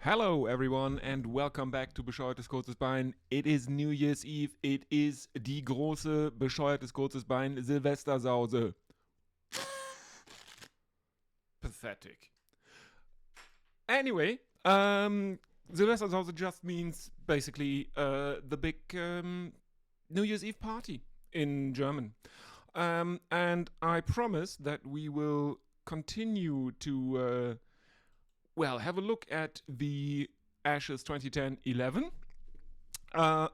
Hello everyone and welcome back to Bescheuertes Kurzes Bein. It is New Year's Eve. It is die große Bescheuertes Kurzes Bein Silvestersause. Pathetic. Anyway, Silvestersause just means basically the big New Year's Eve party in German. And I promise that we will continue to have a look at the Ashes 2010-11,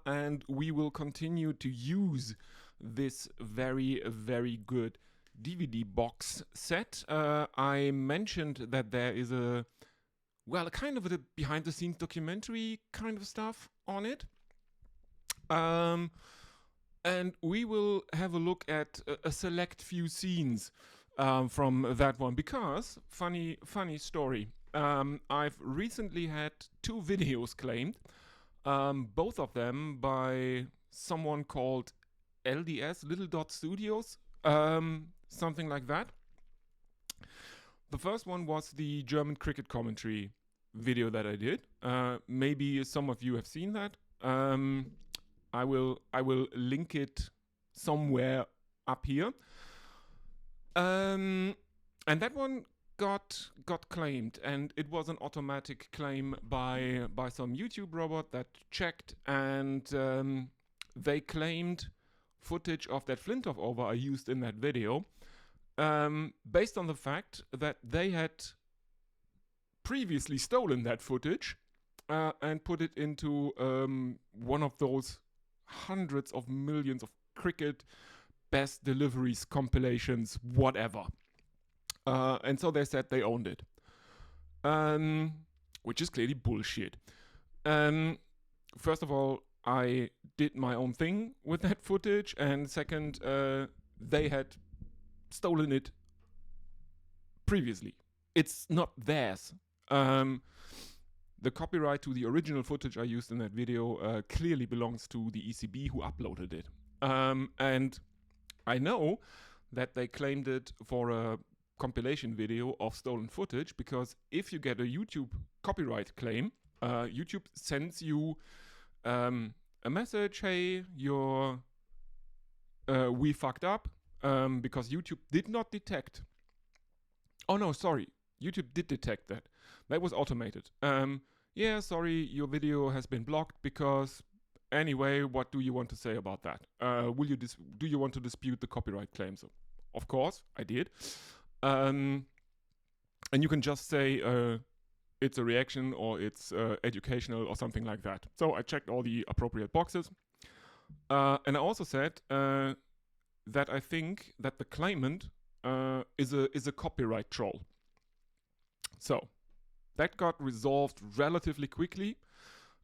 and we will continue to use this very, very good DVD box set. I mentioned that there is a kind of a behind-the-scenes documentary kind of stuff on it. And we will have a look at a select few scenes from that one, because funny story. I've recently had two videos claimed, both of them by someone called LDS, Little Dot Studios, something like that. The first one was the German cricket commentary video that I did. Maybe some of you have seen that. I will link it somewhere up here. And that one got claimed, and it was an automatic claim by some YouTube robot that checked, and they claimed footage of that Flintoff over I used in that video, based on the fact that they had previously stolen that footage and put it into one of those hundreds of millions of cricket best deliveries compilations, whatever. And so they said they owned it, which is clearly bullshit. First of all, I did my own thing with that footage, and second, they had stolen it previously. It's not theirs. The copyright to the original footage I used in that video clearly belongs to the ECB who uploaded it. And I know that they claimed it for a compilation video of stolen footage, because if you get a YouTube copyright claim, YouTube sends you a message, hey, we fucked up, because YouTube did not detect. Oh no, sorry. YouTube did detect that. That was automated. Yeah, sorry, your video has been blocked because... Anyway, what do you want to say about that? Do you want to dispute the copyright claims? Of course, I did. And you can just say it's a reaction or it's educational or something like that. So I checked all the appropriate boxes. And I also said that I think that the claimant is a copyright troll. So that got resolved relatively quickly.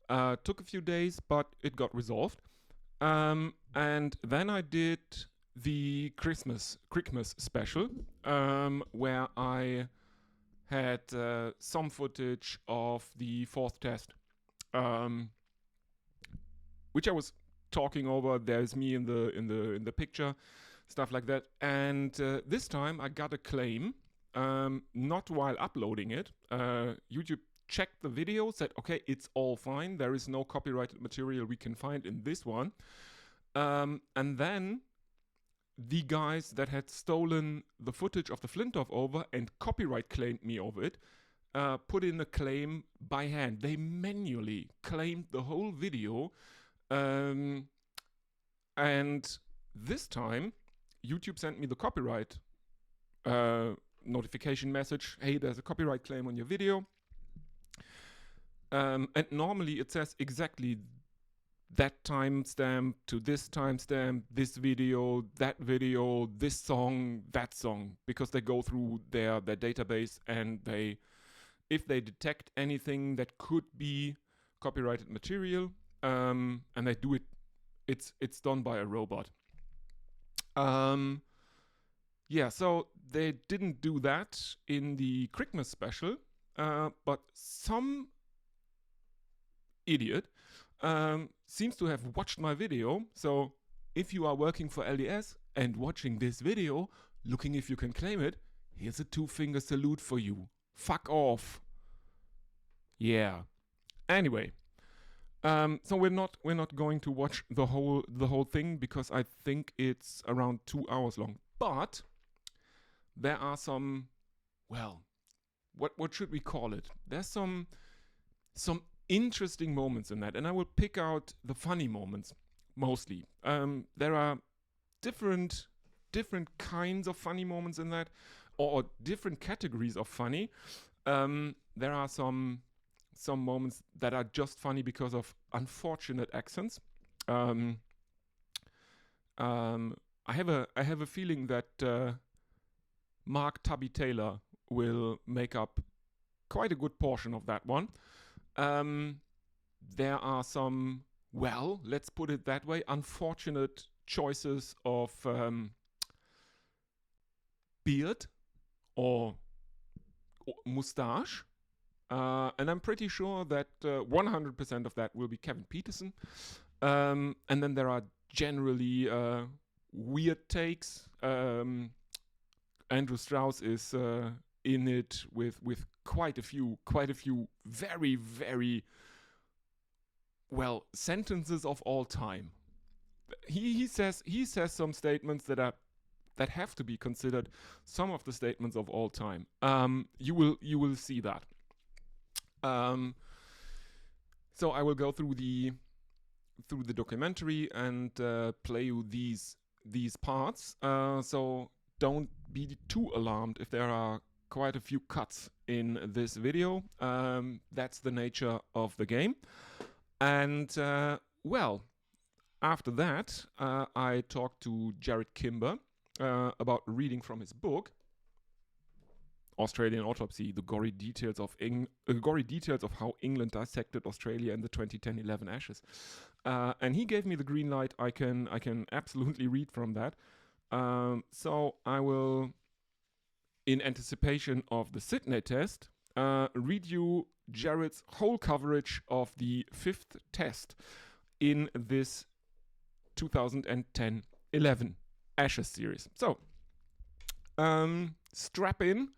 Took a few days, but it got resolved. And then I did the Christmas special, where I had some footage of the fourth test, which I was talking over. There's me in the picture, stuff like that. And this time I got a claim, not while uploading it. YouTube checked the video, said, okay, it's all fine. There is no copyrighted material we can find in this one. And then the guys that had stolen the footage of the Flintoff over and copyright claimed me over it, put in a claim by hand. They manually claimed the whole video. And this time, YouTube sent me the copyright notification message. Hey, there's a copyright claim on your video. And normally it says exactly that timestamp to this timestamp, this video, that video, this song, that song, because they go through their database, and if they detect anything that could be copyrighted material, and they do it, it's done by a robot. So they didn't do that in the Christmas special. But some idiot seems to have watched my video. So if you are working for LDS and watching this video, looking if you can claim it, here's a 2-finger salute for you. Fuck off. Yeah. Anyway, so we're not going to watch the whole thing because I think it's around 2 hours long. But there are some, well, what should we call it? There's some interesting moments in that, and I will pick out the funny moments mostly. There are different kinds of funny moments in that, or different categories of funny. There are some moments that are just funny because of unfortunate accents. I have a feeling that Mark Tubby Taylor will make up quite a good portion of that one. There are some, well, let's put it that way, unfortunate choices of beard or mustache. And I'm pretty sure that 100% of that will be Kevin Peterson. And then there are generally weird takes. Andrew Strauss is in it with quite a few very, very, well, sentences of all time. He says some statements that have to be considered some of the statements of all time. You will see that. So I will go through the documentary and play you these parts. So don't be too alarmed if there are quite a few cuts in this video. That's the nature of the game. And well, after that, I talked to Jared Kimber about reading from his book, Australian Autopsy: The Gory Details of How England Dissected Australia in the 2010-11 Ashes. And he gave me the green light. I can absolutely read from that. So I will, in anticipation of the Sydney test, read you Jared's whole coverage of the 5th test in this 2010-11 Ashes series. So, strap in,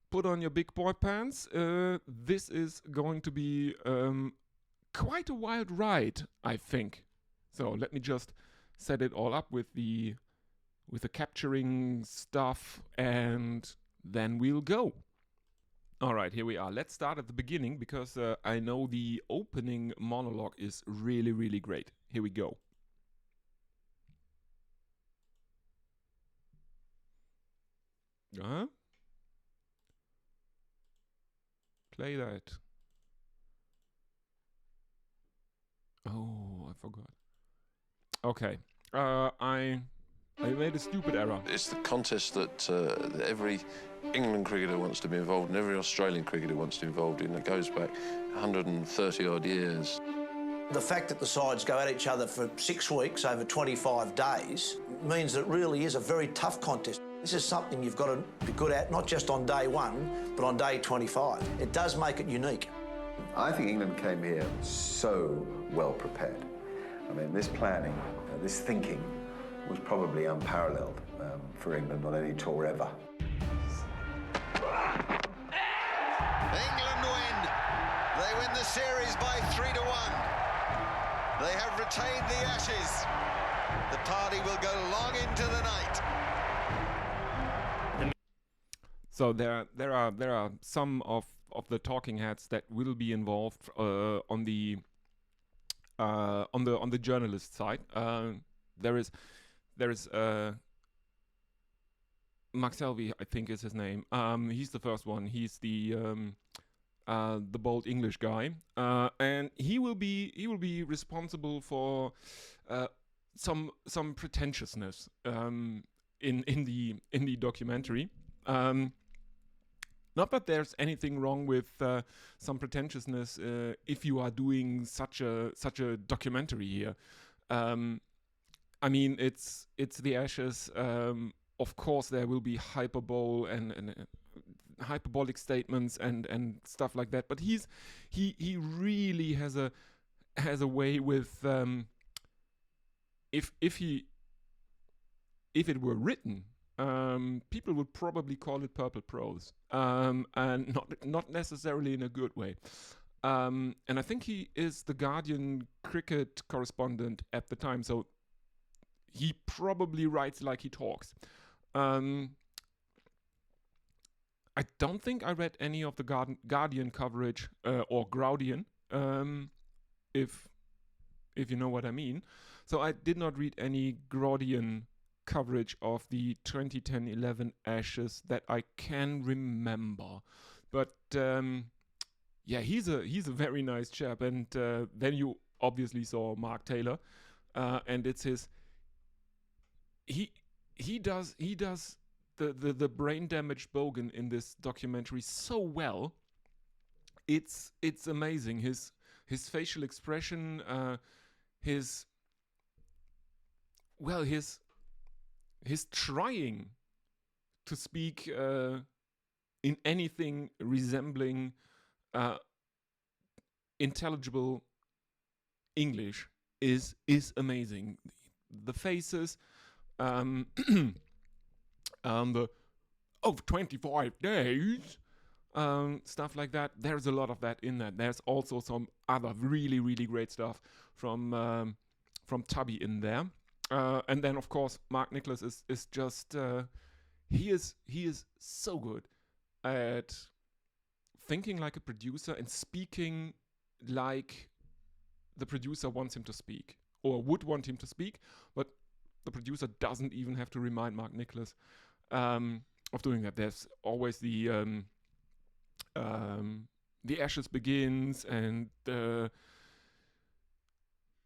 put on your big boy pants. This is going to be quite a wild ride, I think. So let me just set it all up with the capturing stuff, and then we'll go. All right, here we are. Let's start at the beginning because I know the opening monologue is really, really great. Here we go. Play that. Oh, I forgot. Okay. I made a stupid error. It's the contest that every England cricketer wants to be involved in, every Australian cricketer wants to be involved in. It goes back 130 odd years. The fact that the sides go at each other for 6 weeks over 25 days means that it really is a very tough contest. This is something you've got to be good at, not just on day 1, but on day 25. It does make it unique. I think England came here so well prepared. I mean, this planning, this thinking was probably unparalleled for England on any tour ever. England win. They win the series by 3-1. They have retained the Ashes. The party will go long into the night. So there are some of the talking heads that will be involved on the journalist side. There is Max Selvey, I think is his name. He's the first one. He's the bold English guy, and he will be responsible for some pretentiousness in the documentary. Not that there's anything wrong with some pretentiousness if you are doing such a documentary here. I mean, it's the Ashes. Of course, there will be hyperbole and hyperbolic statements and stuff like that. But he really has a way with if it were written. People would probably call it purple prose, and not necessarily in a good way. And I think he is the Guardian cricket correspondent at the time, so he probably writes like he talks. I don't think I read any of the Guardian coverage or Gaudian, if you know what I mean. So I did not read any Gaudian coverage of the 2010-11 Ashes that I can remember. But yeah, he's a very nice chap. And then you obviously saw Mark Taylor, and it's his. He does the brain damaged Bogan in this documentary so well. It's amazing. His facial expression, his trying to speak in anything resembling intelligible English is amazing. The faces, the 25 days, stuff like that. There's a lot of that in that. There's also some other really, really great stuff from Tubby in there. And then, of course, Mark Nicholas is just he is so good at thinking like a producer and speaking like the producer wants him to speak or would want him to speak, but the producer doesn't even have to remind Mark Nicholas of doing that. There's always the Ashes begins, and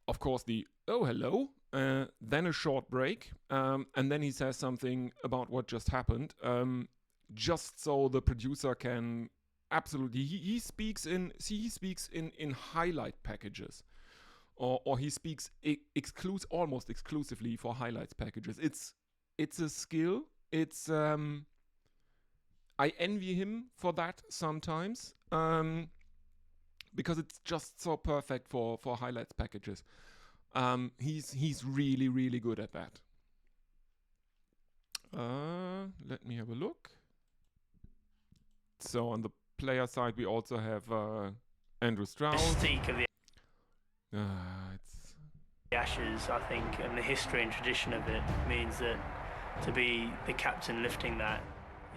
of course the oh hello, then a short break, and then he says something about what just happened, just so the producer can absolutely he speaks in highlight packages. Or he speaks almost exclusively for highlights packages. It's a skill. It's I envy him for that sometimes, because it's just so perfect for highlights packages. He's really, really good at that. Let me have a look. So on the player side, we also have Andrew Strauss. Mystique of the It's Ashes, I think, and the history and tradition of it means that to be the captain lifting that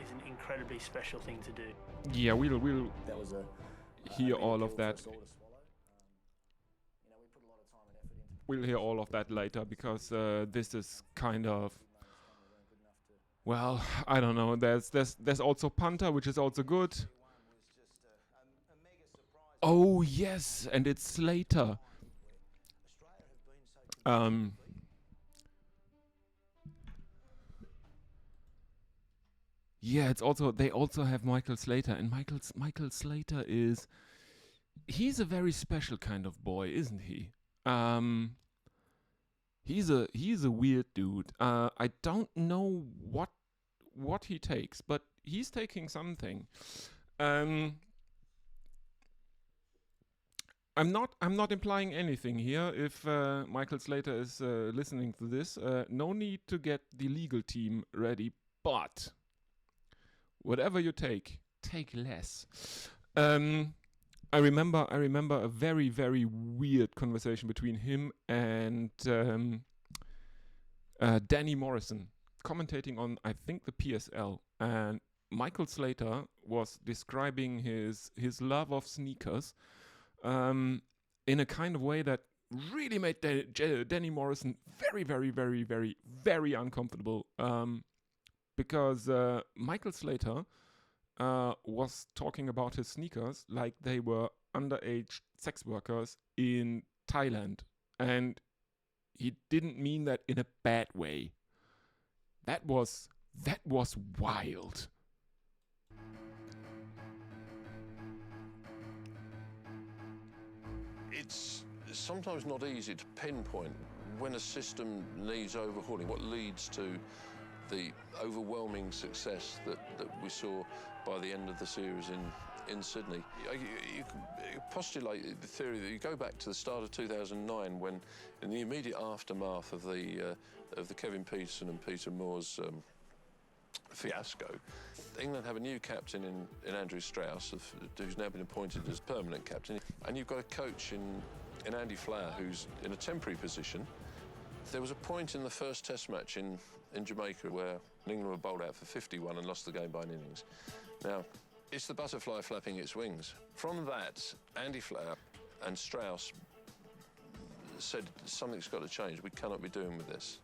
is an incredibly special thing to do. yeah, we'll That was a hear all of that. we put a lot of time and effort into. We'll hear all of that later, because this is kind of, well, I don't know. There's also punter, which is also good. Oh yes, and it's Slater. Yeah, it's also they also have Michael Slater, and Michael Slater he's a very special kind of boy, isn't he? He's a weird dude. I don't know what he takes, but he's taking something. I'm not implying anything here. If Michael Slater is listening to this, no need to get the legal team ready. But whatever you take less. I remember a very, very weird conversation between him and Danny Morrison, commentating on, I think, the PSL. And Michael Slater was describing his love of sneakers in a kind of way that really made Danny Morrison very, very, very, very, very uncomfortable. Because Michael Slater was talking about his sneakers like they were underage sex workers in Thailand. And he didn't mean that in a bad way. That was wild. It's sometimes not easy to pinpoint when a system needs overhauling, what leads to the overwhelming success that we saw by the end of the series in Sydney. You postulate the theory that you go back to the start of 2009, when, in the immediate aftermath of the Kevin Peterson and Peter Moore's fiasco. England have a new captain in Andrew Strauss, who's now been appointed as permanent captain, and you've got a coach in Andy Flower, who's in a temporary position. There was a point in the first Test match in Jamaica where England were bowled out for 51 and lost the game by an innings. Now, it's the butterfly flapping its wings. From that, Andy Flower and Strauss said something's got to change. We cannot be doing with this.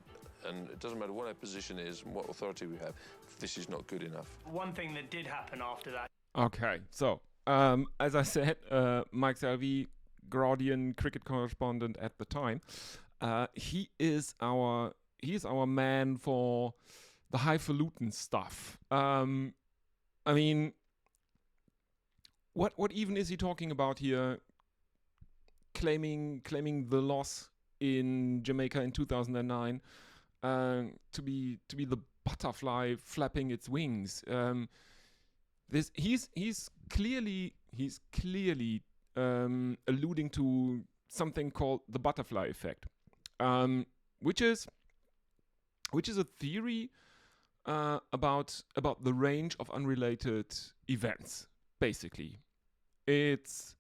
And it doesn't matter what our position is and what authority we have, this is not good enough. One thing that did happen after that. Okay, so as I said, Mike Selvey, Guardian cricket correspondent at the time, he is our man for the highfalutin stuff. I mean, what even is he talking about here? Claiming the loss in Jamaica in 2009 to be the butterfly flapping its wings. He's clearly alluding to something called the butterfly effect, which is a theory about the range of unrelated events. Basically, it's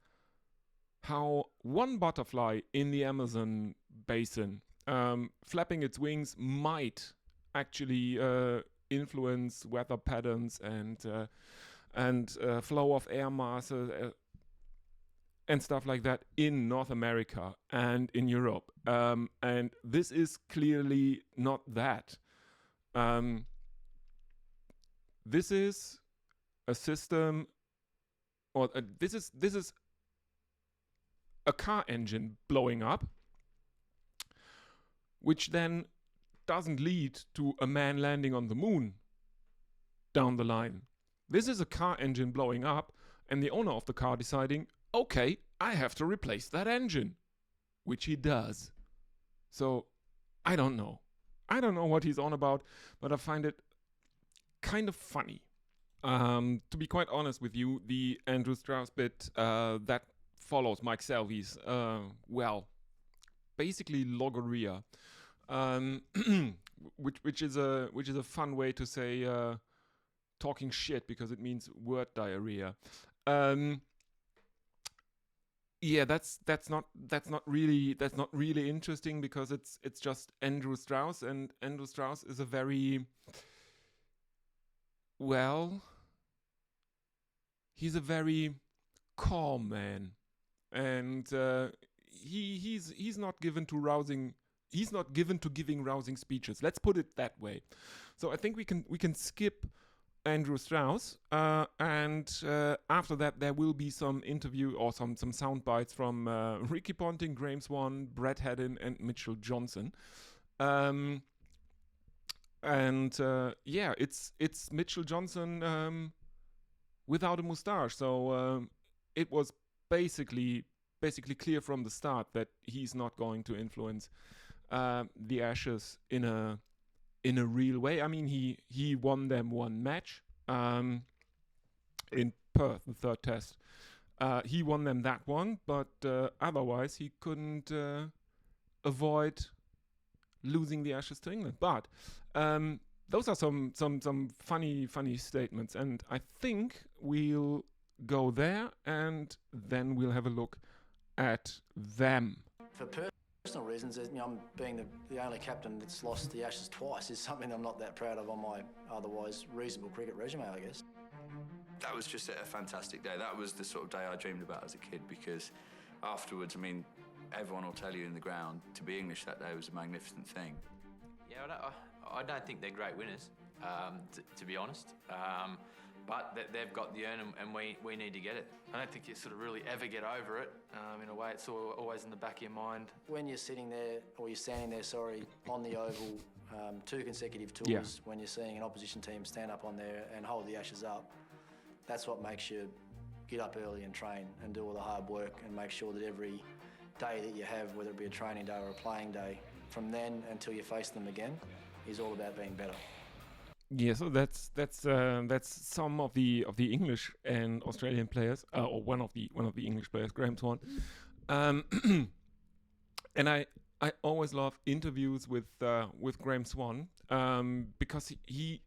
how one butterfly in the Amazon basin flapping its wings might actually influence weather patterns and flow of air masses and stuff like that in North America and in Europe. And this is clearly not that. This is a system, or this is a car engine blowing up, which then doesn't lead to a man landing on the moon down the line. This is a car engine blowing up and the owner of the car deciding, okay, I have to replace that engine, which he does. So I don't know what he's on about, but I find it kind of funny. To be quite honest with you, the Andrew Strauss bit that follows Mike Selvey's basically logorrhea, which is a fun way to say talking shit, because it means word diarrhea. Yeah, that's not really interesting, because it's just Andrew Strauss, and Andrew Strauss is a very he's a very calm man, and he's not given to rousing. He's not given to giving rousing speeches. Let's put it that way. So I think we can skip Andrew Strauss, and after that there will be some interview or some sound bites from Ricky Ponting, Graham Swan, Brad Haddin, and Mitchell Johnson. It's Mitchell Johnson without a moustache. So it was basically clear from the start that he's not going to influence the Ashes in a real way. I mean, he won them one match in Perth, the third test. He won them that one, but otherwise he couldn't avoid losing the Ashes to England. But those are some funny statements, and I think we'll go there and then we'll have a look at them. For personal reasons, I'm being the only captain that's lost the Ashes twice is something I'm not that proud of on my otherwise reasonable cricket resume, I guess. That was just a fantastic day. That was the sort of day I dreamed about as a kid, because afterwards, I mean, everyone will tell you in the ground, to be English that day was a magnificent thing. Yeah, I don't think they're great winners, to be honest. But they've got the urn, and we need to get it. I don't think you sort of really ever get over it. In a way, it's always in the back of your mind. When you're sitting there, or you're standing there, on the oval, 2 consecutive tours, when you're seeing an opposition team stand up on there and hold the Ashes up, that's what makes you get up early and train and do all the hard work and make sure that every day that you have, whether it be a training day or a playing day, from then until you face them again, is all about being better. Yeah, so that's some of the English and Australian players, or one of the English players, Graham Swan, and I always love interviews with Graham Swan, because he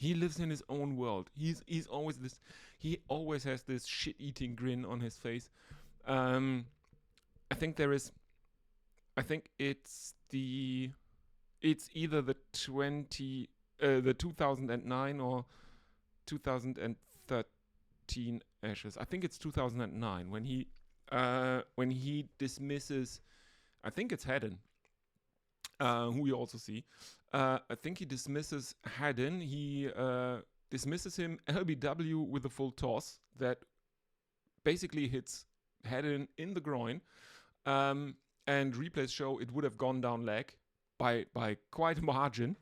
He lives in his own world. He's always this. He always has this shit-eating grin on his face. I think there is. I think it's either the 2009 or 2013 Ashes. I think it's 2009 when he dismisses. I think it's Haddon, who we also see. I think he dismisses Haddon. He dismisses him LBW with a full toss that basically hits Haddon in the groin. And replays show it would have gone down leg by quite a margin.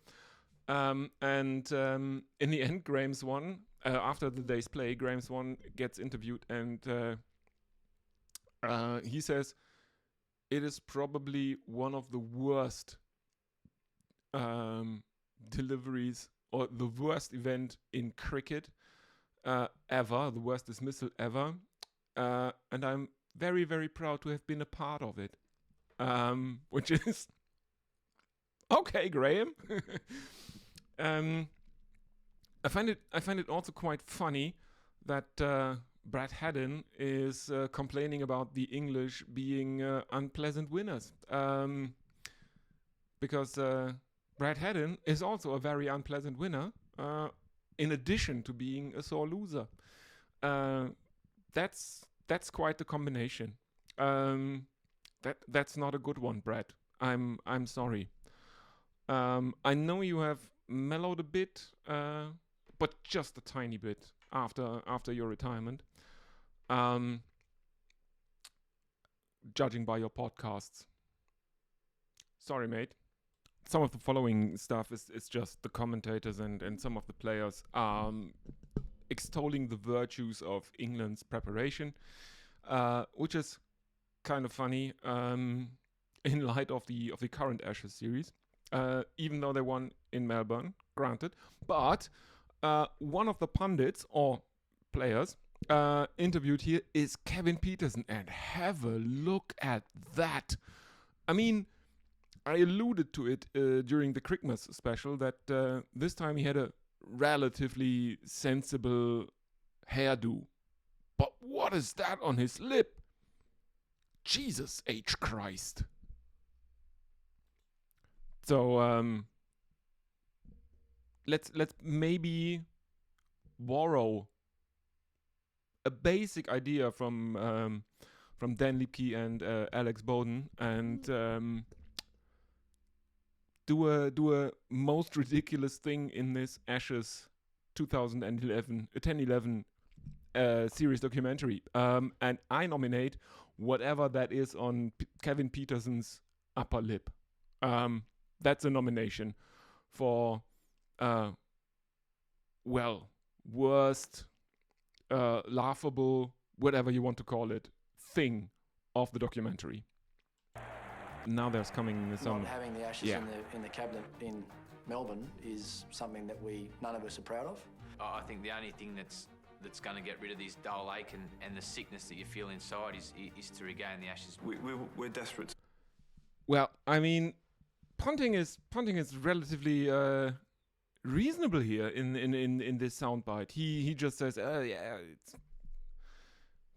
And in the end, Graham Swan, after the day's play, Graham Swan gets interviewed and he says it is probably one of the worst deliveries or the worst event in cricket ever, the worst dismissal ever. And I'm very, very proud to have been a part of it. Which is okay, Graham. I find it also quite funny that Brad Haddon is complaining about the English being unpleasant winners, because Brad Haddon is also a very unpleasant winner, in addition to being a sore loser. That's quite the combination. That's not a good one, Brad. I'm sorry. I know you have mellowed a bit, but just a tiny bit after your retirement. Judging by your podcasts. Sorry, mate. Some of the following stuff is just the commentators and some of the players extolling the virtues of England's preparation, which is kind of funny in light of the current Ashes series, even though they won in Melbourne, granted. But one of the pundits or players interviewed here is Kevin Peterson, and have a look at that. I mean, I alluded to it during the Christmas special that this time he had a relatively sensible hairdo. But what is that on his lip? Jesus H. Christ. So let's maybe borrow a basic idea from Dan Lipke and Alex Bowden and do a most ridiculous thing in this Ashes 10-11 series documentary, and I nominate whatever that is on Kevin Peterson's upper lip. That's a nomination for worst, laughable, whatever you want to call it, thing of the documentary. Now there's coming some. Not having the Ashes in the cabinet in Melbourne is something that none of us are proud of. I think the only thing that's going to get rid of this dull ache and the sickness that you feel inside is to regain the Ashes. We're desperate. Well, I mean, punting is relatively reasonable here in this soundbite. He just says,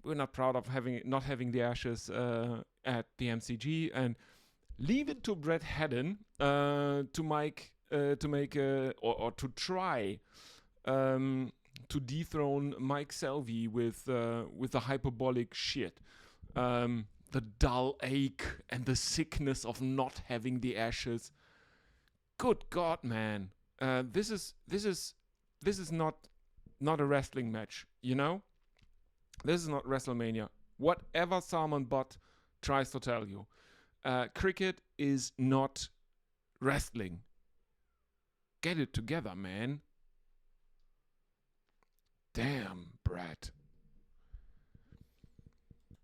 we're not proud of not having the Ashes at the MCG, and leave it to Brad Haddon to try to dethrone Mike Selvey with the hyperbolic shit, the dull ache and the sickness of not having the Ashes. Good God, man! This is not a wrestling match, you know. This is not WrestleMania. Whatever Salman Butt tries to tell you, cricket is not wrestling. Get it together, man. Damn, Brad.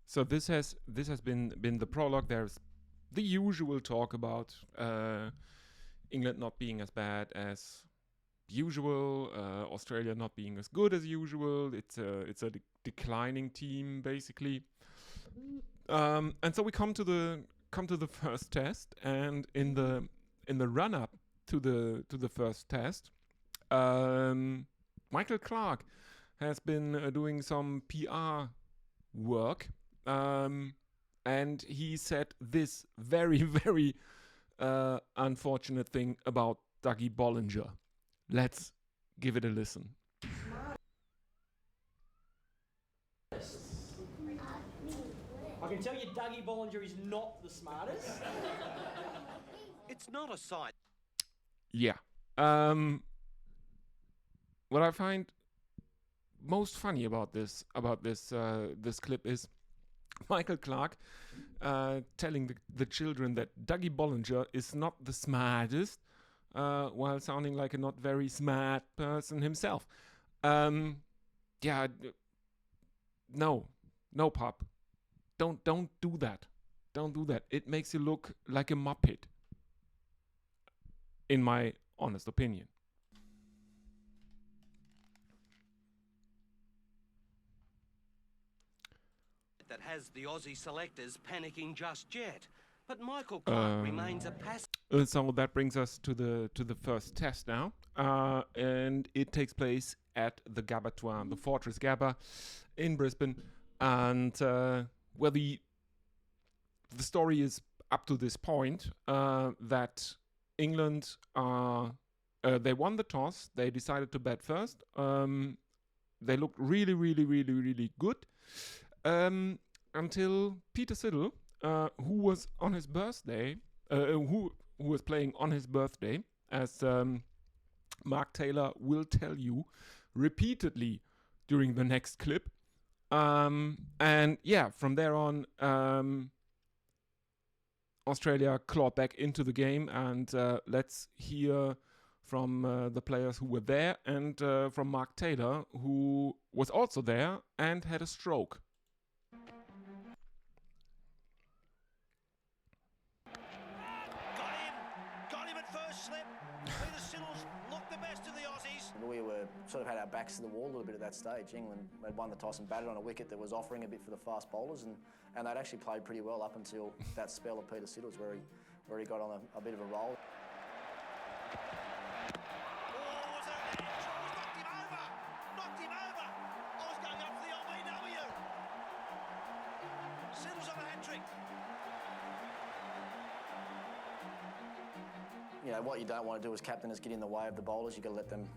So this has been the prologue. There's the usual talk about England not being as bad as usual, Australia not being as good as usual. It's a declining team basically, and so we come to the first test, and in the run up to the first test, Michael Clark has been doing some PR work, and he said this very, very unfortunate thing about Dougie Bollinger. Let's give it a listen. I can tell you Dougie Bollinger is not the smartest. It's not a sign. Yeah. What I find most funny about this clip is Michael Clark telling the children that Dougie Bollinger is not the smartest, while sounding like a not very smart person himself. Yeah, no, pup. Don't do that. Don't do that. It makes you look like a muppet, in my honest opinion. That has the Aussie selectors panicking just yet. But Michael Clark remains a passive. So that brings us to the first test now, and it takes place at the Gabatoir, the Fortress Gabba in Brisbane, and where the story is up to this point that England they won the toss. They decided to bat first. They looked really, really, really, really good until Peter Siddle, who was on his birthday, who was playing on his birthday, as Mark Taylor will tell you repeatedly during the next clip. And yeah, from there on, Australia clawed back into the game, and let's hear from the players who were there and from Mark Taylor, who was also there and had a stroke. Got him at first slip. Peter Siddle's looked the best of the Aussies. We were sort of had our backs to the wall a little bit at that stage. England had won the toss and batted on a wicket that was offering a bit for the fast bowlers, and they'd actually played pretty well up until that spell of Peter Siddle's where he got on a bit of a roll. You know, what you don't want to do as captain is get in the way of the bowlers. You've got to let them,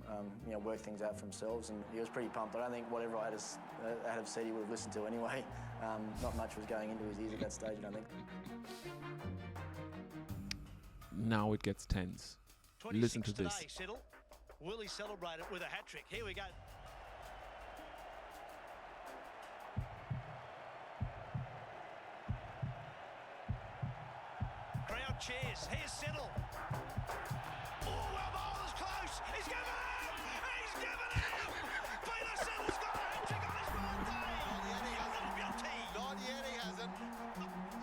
work things out for themselves. And he was pretty pumped. I don't think whatever I had said he would have listened to anyway. Not much was going into his ears at that stage, I don't think. Now it gets tense. Listen to this. Today, Siddle. Will he celebrate it with a hat-trick? Here we go. Crowd cheers. Here's Siddle. Oh, well, bowler's close. He's given it! He's given it! Peter Siddle's got a hat-trick on his birthday! Not yet he hasn't.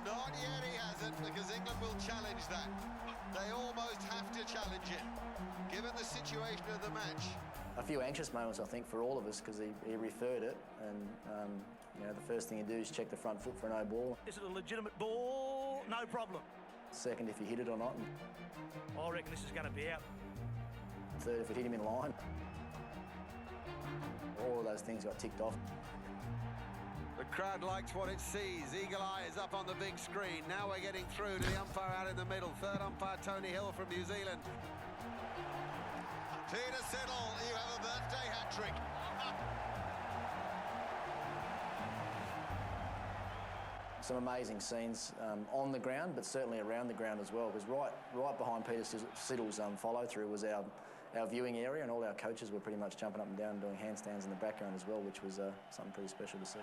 Not yet he hasn't, because England will challenge that. They almost have to challenge it, given the situation of the match. A few anxious moments, I think, for all of us, because he referred it, and the first thing you do is check the front foot for a no ball. Is it a legitimate ball? No problem. Second, if you hit it or not. I reckon this is going to be out. Third, if it hit him in line. All of those things got ticked off. The crowd likes what it sees. Eagle Eye is up on the big screen. Now we're getting through to the umpire out in the middle. Third umpire, Tony Hill from New Zealand. Peter Siddle, you have a birthday hat-trick. Some amazing scenes on the ground, but certainly around the ground as well, because right behind Peter Siddle's follow-through was our viewing area, and all our coaches were pretty much jumping up and down and doing handstands in the background as well, which was something pretty special to see.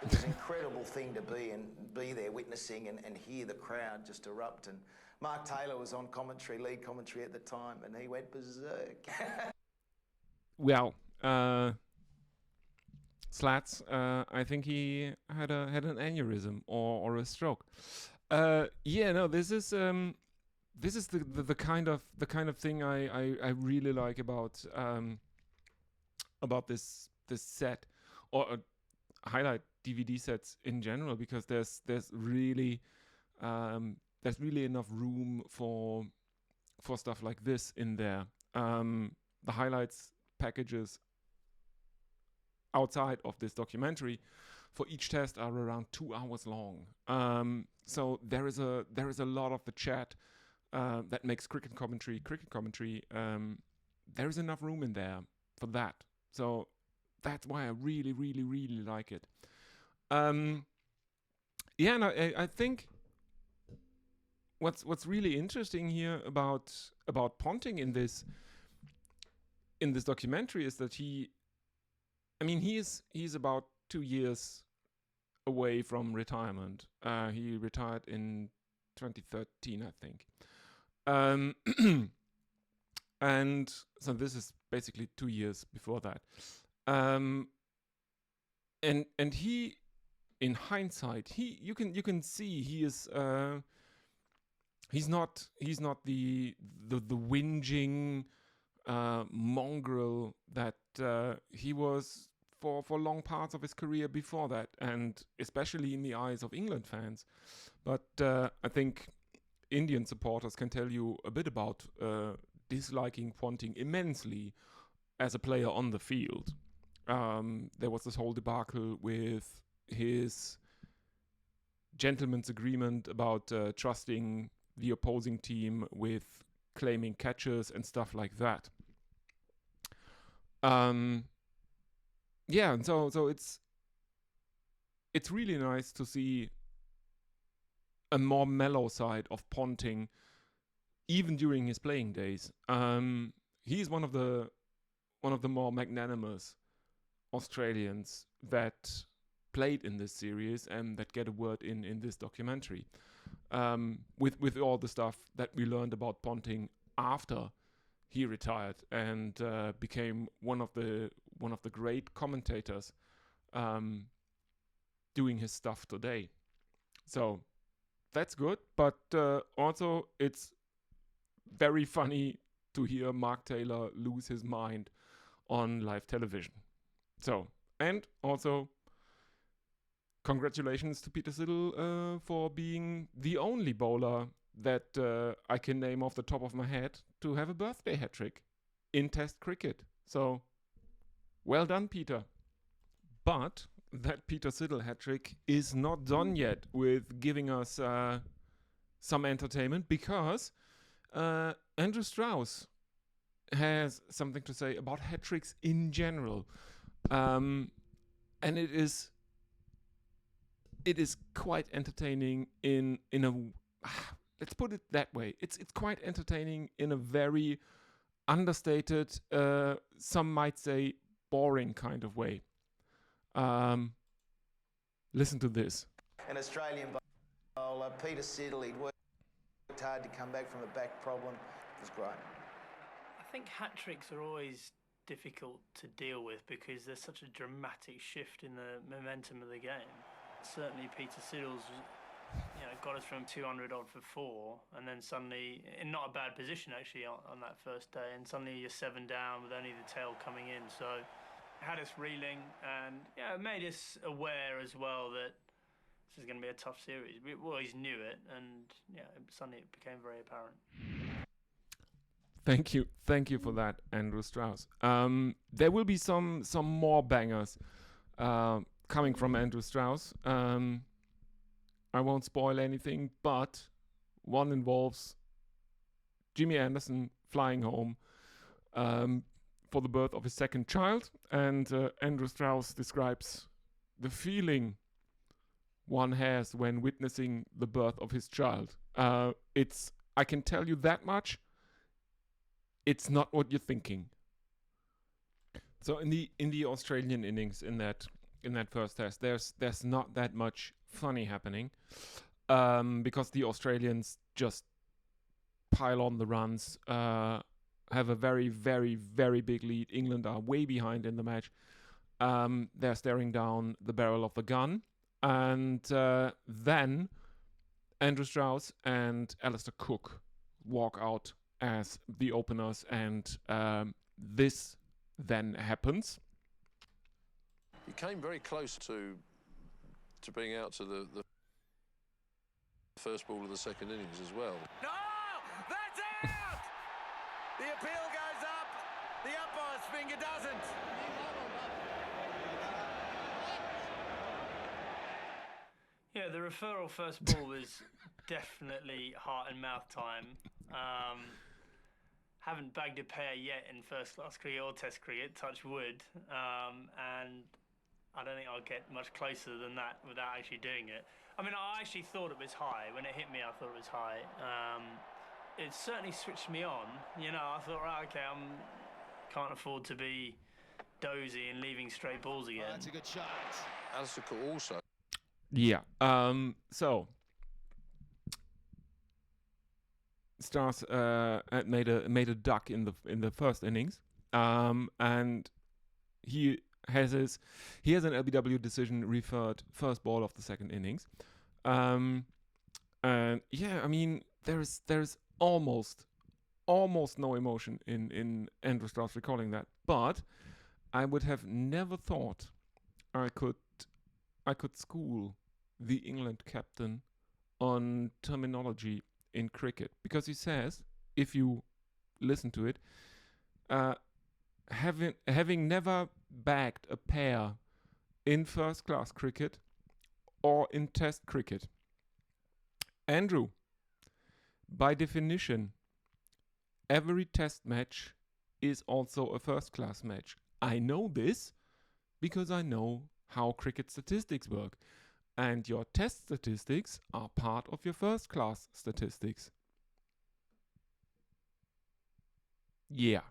It was an incredible thing to be there witnessing and hear the crowd just erupt. And Mark Taylor was on lead commentary at the time, and he went berserk. Well, Slats, I think he had an aneurysm or a stroke. This is the kind of thing I really like about this set, or highlight DVD sets in general, because there's really enough room for for stuff like this in there. The highlights packages outside of this documentary for each test are around 2 hours long. So there is a lot of the chat that makes cricket commentary. There is enough room in there for that. So that's why I really, really, really like it. And I think what's really interesting here about Ponting in this documentary is that he's about 2 years away from retirement. He retired in 2013, I think. And so this is basically 2 years before that. And he, in hindsight, you can see he is he's not the whinging mongrel that he was for long parts of his career before that, and especially in the eyes of England fans. But I think Indian supporters can tell you a bit about disliking Ponting immensely as a player on the field. There was this whole debacle with his gentleman's agreement about trusting the opposing team with claiming catches and stuff like that. And so it's really nice to see a more mellow side of Ponting, even during his playing days. He's one of the more magnanimous Australians that played in this series and that get a word in this documentary. With all the stuff that we learned about Ponting after he retired and became one of the great commentators doing his stuff today. So that's good, but also it's very funny to hear Mark Taylor lose his mind on live television. So, and also congratulations to Peter Siddle for being the only bowler that I can name off the top of my head to have a birthday hat-trick in Test cricket. So, well done, Peter. But that Peter Siddle hat-trick is not done yet with giving us some entertainment, because Andrew Strauss has something to say about hat-tricks in general. And it is quite entertaining in a let's put it that way. It's quite entertaining in a very understated, some might say boring kind of way. Listen to this. An Australian bowler, Peter Siddle, he'd worked hard to come back from a back problem. It was great. I think hat-tricks are always difficult to deal with because there's such a dramatic shift in the momentum of the game. Certainly Peter Siddle's got us from 200 odd for 4, and then suddenly, in not a bad position actually on that first day, and suddenly you're 7 down with only the tail coming in. So it had us reeling, and it made us aware as well that this is going to be a tough series. We always knew it, and suddenly it became very apparent. Thank you for that, Andrew Strauss. There will be some more bangers coming from Andrew Strauss. I won't spoil anything, but one involves Jimmy Anderson flying home for the birth of his second child, and Andrew Strauss describes the feeling one has when witnessing the birth of his child. I can tell you that much. It's not what you're thinking. So in the Australian innings in that first test, there's not that much funny happening, because the Australians just pile on the runs, have a very, very, very big lead. England are way behind in the match. They're staring down the barrel of the gun, and then Andrew Strauss and Alistair Cook walk out as the openers, and this then happens. He came very close to being out to the first ball of the second innings as well. No! That's out! it doesn't. Yeah, the referral first ball was definitely heart and mouth time. Haven't bagged a pair yet in first class cricket or test cricket, touch wood, and I don't think I'll get much closer than that without actually doing it. I mean, I actually thought it was high. When it hit me, I thought it was high. It certainly switched me on. You know, I thought, right, okay, can't afford to be dozy and leaving straight balls again. That's a good shot. Alistair Cook also. Yeah. So Stars had made a duck in the first innings, and he has an LBW decision referred first ball of the second innings, and yeah, I mean there's almost no emotion in Andrew Strauss recalling that, but I would have never thought I could school the England captain on terminology in cricket, because he says, if you listen to it, having never bagged a pair in first class cricket or in test cricket, Andrew, by definition, every test match is also a first class match. I know this because I know how cricket statistics work. And your test statistics are part of your first class statistics. Yeah.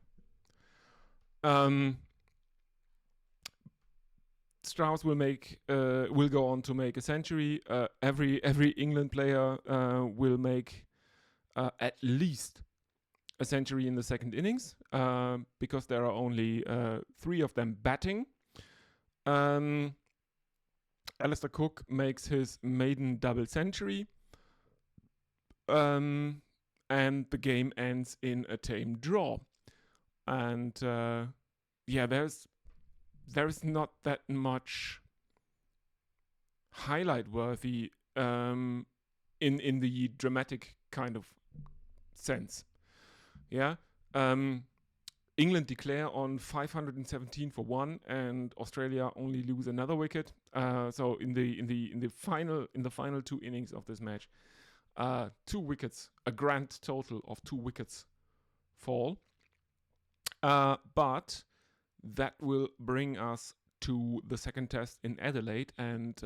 Strauss will go on to make a century. Every England player will make at least a century in the second innings, because there are only 3 of them batting. Alistair Cook makes his maiden double century, and the game ends in a tame draw. And yeah, there's not that much highlight worthy in the dramatic kind of sense. Yeah. England declare on 517 for 1, and Australia only lose another wicket. So in the final 2 innings of this match, 2 wickets, a grand total of 2 wickets fall. But that will bring us to the second test in Adelaide, and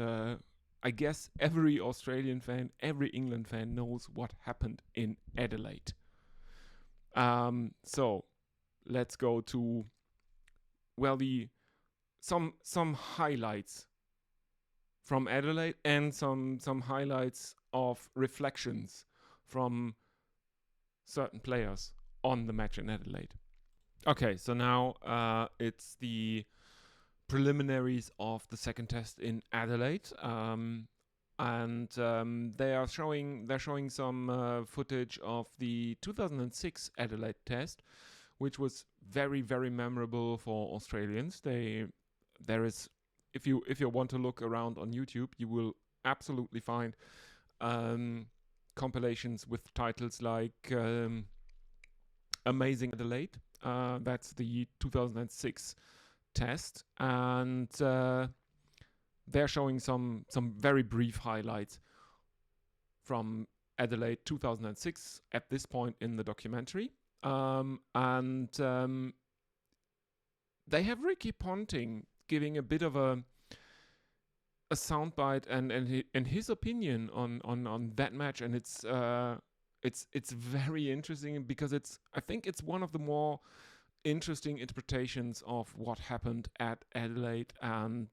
I guess every Australian fan, every England fan knows what happened in Adelaide. So let's go to, well, some highlights from Adelaide and some highlights of reflections from certain players on the match in Adelaide. Okay, so now it's the preliminaries of the second test in Adelaide, and they're showing some footage of the 2006 Adelaide test, which was very, very memorable for Australians. There is, if you want to look around on YouTube, you will absolutely find compilations with titles like Amazing Adelaide. That's the 2006 test, and they're showing some very brief highlights from Adelaide 2006 at this point in the documentary. And they have Ricky Ponting giving a bit of a soundbite and his opinion on that match, and it's very interesting because I think it's one of the more interesting interpretations of what happened at Adelaide, and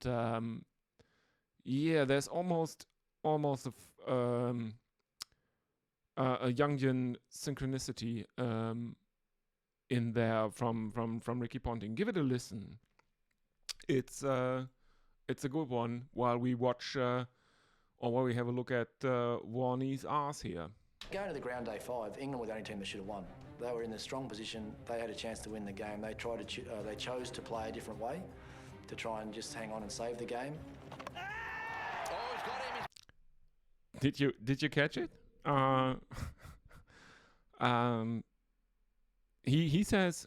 yeah, there's almost a Jungian synchronicity in there from Ricky Ponting. Give it a listen. It's a good one while we watch or while we have a look at Warnie's arse here. Going to the ground day 5, England were the only team that should have won. They were in a strong position. They had a chance to win the game. They chose to play a different way to try and just hang on and save the game. Did you catch it? He says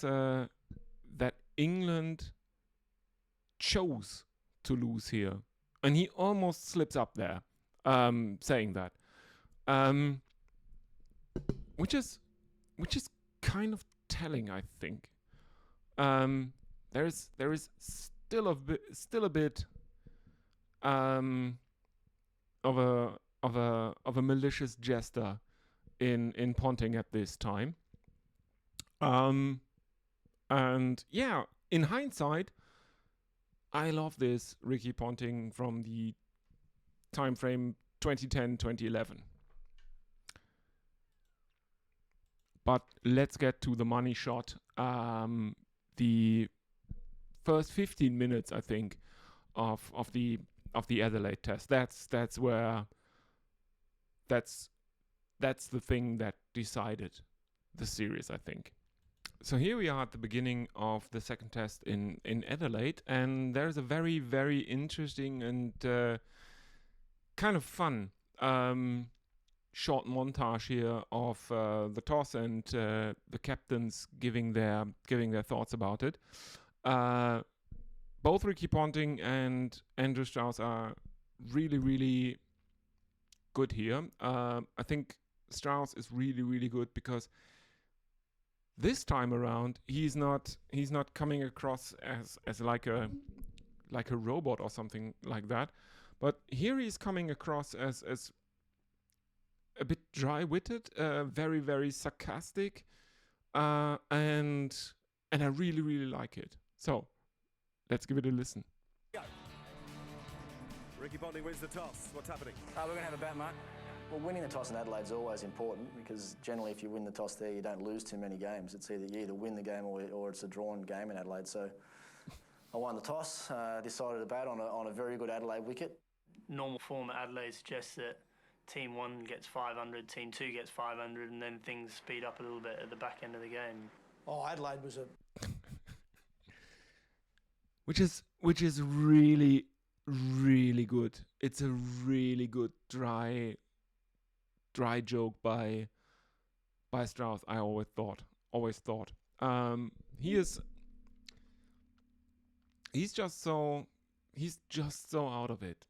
that England chose to lose here, and he almost slips up there, saying that, which is kind of telling, I think. There is still a bit of a malicious jester in Ponting at this time. And yeah, in hindsight, I love this Ricky Ponting from the time frame 2010-2011. But let's get to the money shot. The first 15 minutes, I think, of the Adelaide test. That's the thing that decided the series, I think. So here we are at the beginning of the second test in Adelaide, and there's a very, very interesting and kind of fun short montage here of the toss and the captains giving their thoughts about it. Both Ricky Ponting and Andrew Strauss are really, really good here. I think Strauss is really, really good because this time around he's not coming across as like a robot or something like that, but here he's coming across as a bit dry-witted, very, very sarcastic, and I really, really like it. So let's give it a listen. Go. Ricky Ponting wins the toss. What's happening? We're going to have a bat, mate. Well, winning the toss in Adelaide is always important because generally if you win the toss there, you don't lose too many games. It's either you either win the game or it's a drawn game in Adelaide. So I won the toss, decided to bat on a very good Adelaide wicket. Normal form at Adelaide suggests that Team 1 gets 500, Team 2 gets 500, and then things speed up a little bit at the back end of the game. Oh, Adelaide was a... Which is really, really good. It's a really good dry joke by Strauss. I always thought. He's just so out of it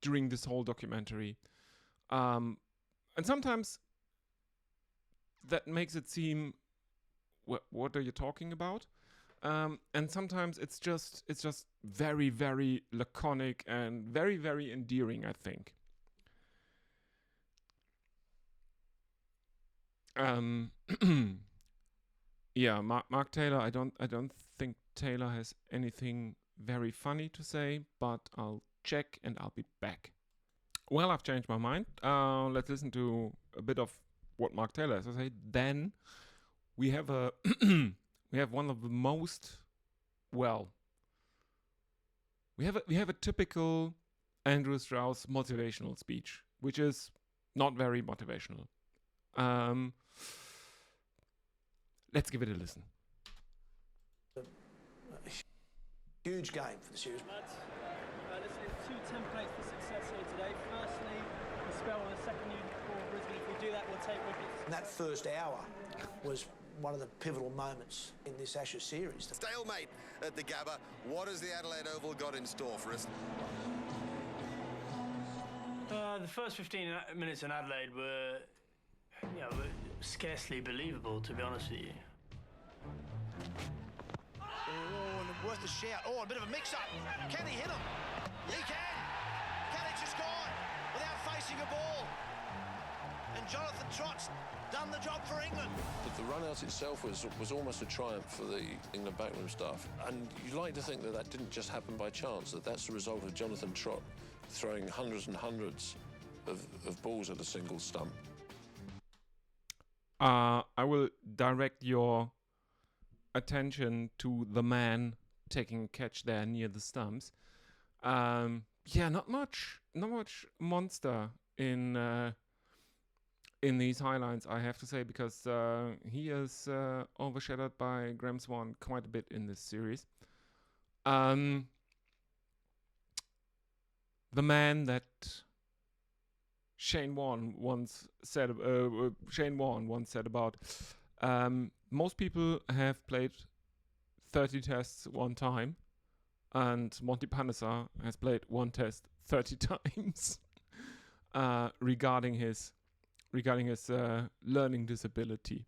during this whole documentary, and sometimes that makes it seem, what are you talking about? And sometimes it's just very, very laconic and very, very endearing, I think. Yeah, Mark Taylor. I don't think Taylor has anything very funny to say, but I'll check and I'll be back. Well, I've changed my mind. Let's listen to a bit of what Mark Taylor has to say. Then we have we have one of the most, well, we have a typical Andrew Strauss motivational speech, which is not very motivational. Let's give it a listen. Huge game for the series. Let's hit 2 templates for success here today. Firstly, the spell on the second unit for Brisbane. If we do that, we'll take wickets. And that first hour was one of the pivotal moments in this Ashes series. Stalemate at the Gabba. What has the Adelaide Oval got in store for us? The first 15 minutes in Adelaide were scarcely believable, to be honest with you. Oh, and worth a shout. Oh, a bit of a mix-up. Can he hit him? He can. Can he just gone without facing a ball? And Jonathan Trott's done the job for England. But the run-out itself was almost a triumph for the England backroom staff. And you like to think that didn't just happen by chance, that's the result of Jonathan Trott throwing hundreds and hundreds of balls at a single stump. I will direct your attention to the man taking a catch there near the stumps. Yeah, not much monster in these highlights, I have to say, because he is overshadowed by Graham Swan quite a bit in this series. The man that Shane Warne once said about most people have played 30 tests one time, and Monty Panesar has played one test 30 times regarding his learning disability.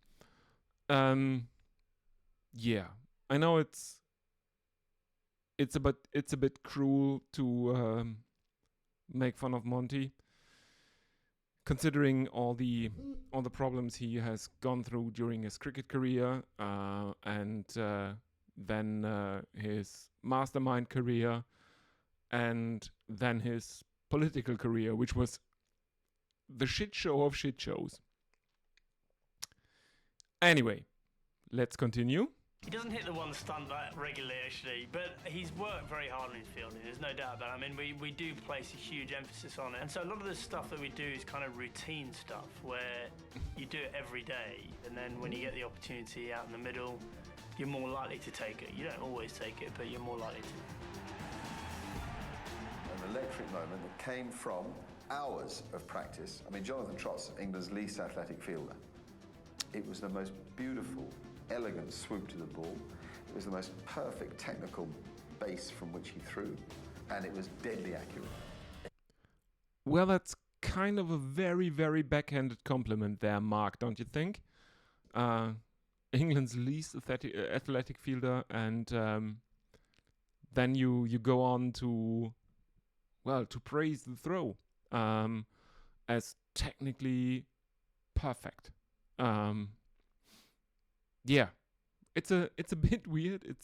Yeah, I know it's a bit cruel to make fun of Monty, considering all the problems he has gone through during his cricket career, and then his mastermind career, and then his political career, which was the shit show of shit shows. Anyway, let's continue. He doesn't hit the one stunt that regularly, actually, but he's worked very hard on his fielding, there's no doubt about it. I mean, we do place a huge emphasis on it. And so a lot of the stuff that we do is kind of routine stuff, where you do it every day, and then when you get the opportunity out in the middle, you're more likely to take it. You don't always take it, but you're more likely to. An electric moment that came from hours of practice. I mean, Jonathan Trott's England's least athletic fielder. It was the most beautiful, elegant swoop to the ball. It was the most perfect technical base from which he threw, and it was deadly accurate. Well, that's kind of a very, very backhanded compliment there, Mark, don't you think? England's least athletic fielder, and then you go on to praise the throw as technically perfect. Yeah, it's a bit weird.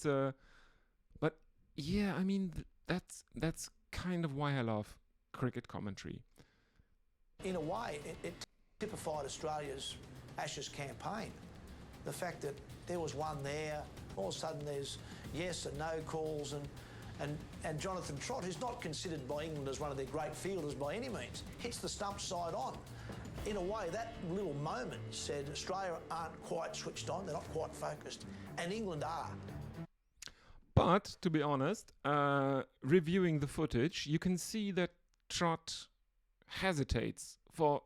But yeah, I mean that's kind of why I love cricket commentary. In a way, it typified Australia's Ashes campaign. The fact that there was one there, all of a sudden there's yes and no calls, and Jonathan Trott, who's not considered by England as one of their great fielders by any means, hits the stump side on. In a way, that little moment said Australia aren't quite switched on, they're not quite focused, and England are. But, to be honest, reviewing the footage, you can see that Trott hesitates for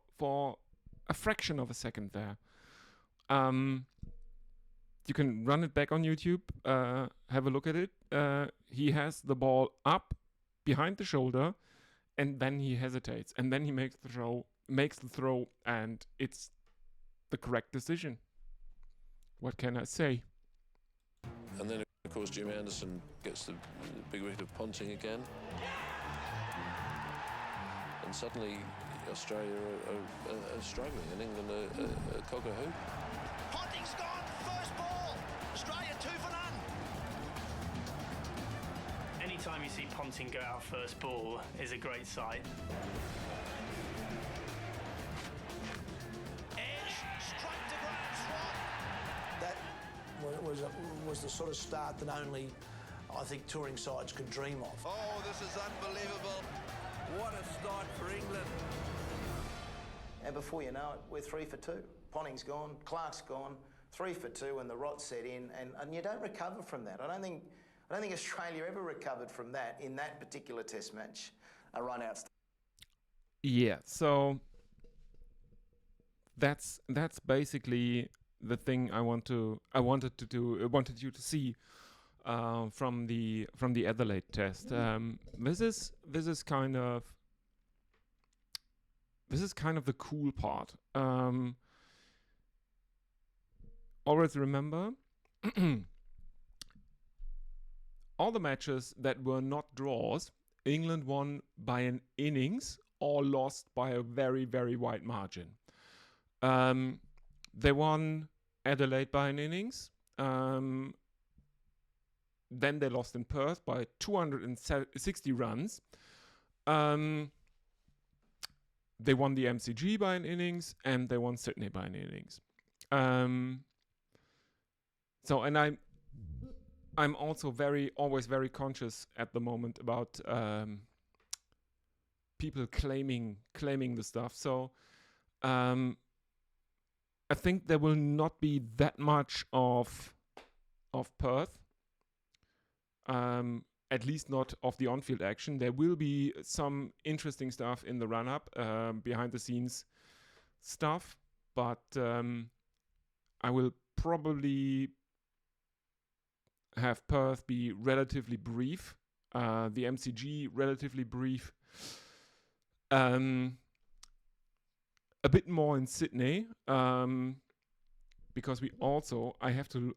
a fraction of a second there. You can run it back on YouTube, have a look at it. He has the ball up behind the shoulder, and then he hesitates, and then he makes the throw, and it's the correct decision. What can I say? And then, of course, Jimmy Anderson gets the big wicket of Ponting again. And suddenly, Australia are struggling, and England are cock a hoop. Ponting's gone, first ball. Australia 2 for none. Anytime you see Ponting go out first ball is a great sight. That was the sort of start that only, I think, touring sides could dream of. Oh, this is unbelievable. What a start for England. And before you know it, we're 3 for 2. Ponting's gone, Clark's gone, 3 for 2, and the rot set in, and you don't recover from that. I don't think Australia ever recovered from that in that particular Test match. A run out. Yeah, so that's basically the thing I wanted you to see from the Adelaide Test. This is kind of the cool part. Always remember all the matches that were not draws, England won by an innings or lost by a very, very wide margin. They won Adelaide by an innings. Then they lost in Perth by 260 runs. They won the MCG by an innings, and they won Sydney by an innings. And I'm also always very conscious at the moment about people claiming the stuff. So I think there will not be that much of Perth. At least not of the on-field action. There will be some interesting stuff in the run-up, behind-the-scenes stuff, but I will probably have Perth be relatively brief, the MCG relatively brief, a bit more in Sydney, because I have to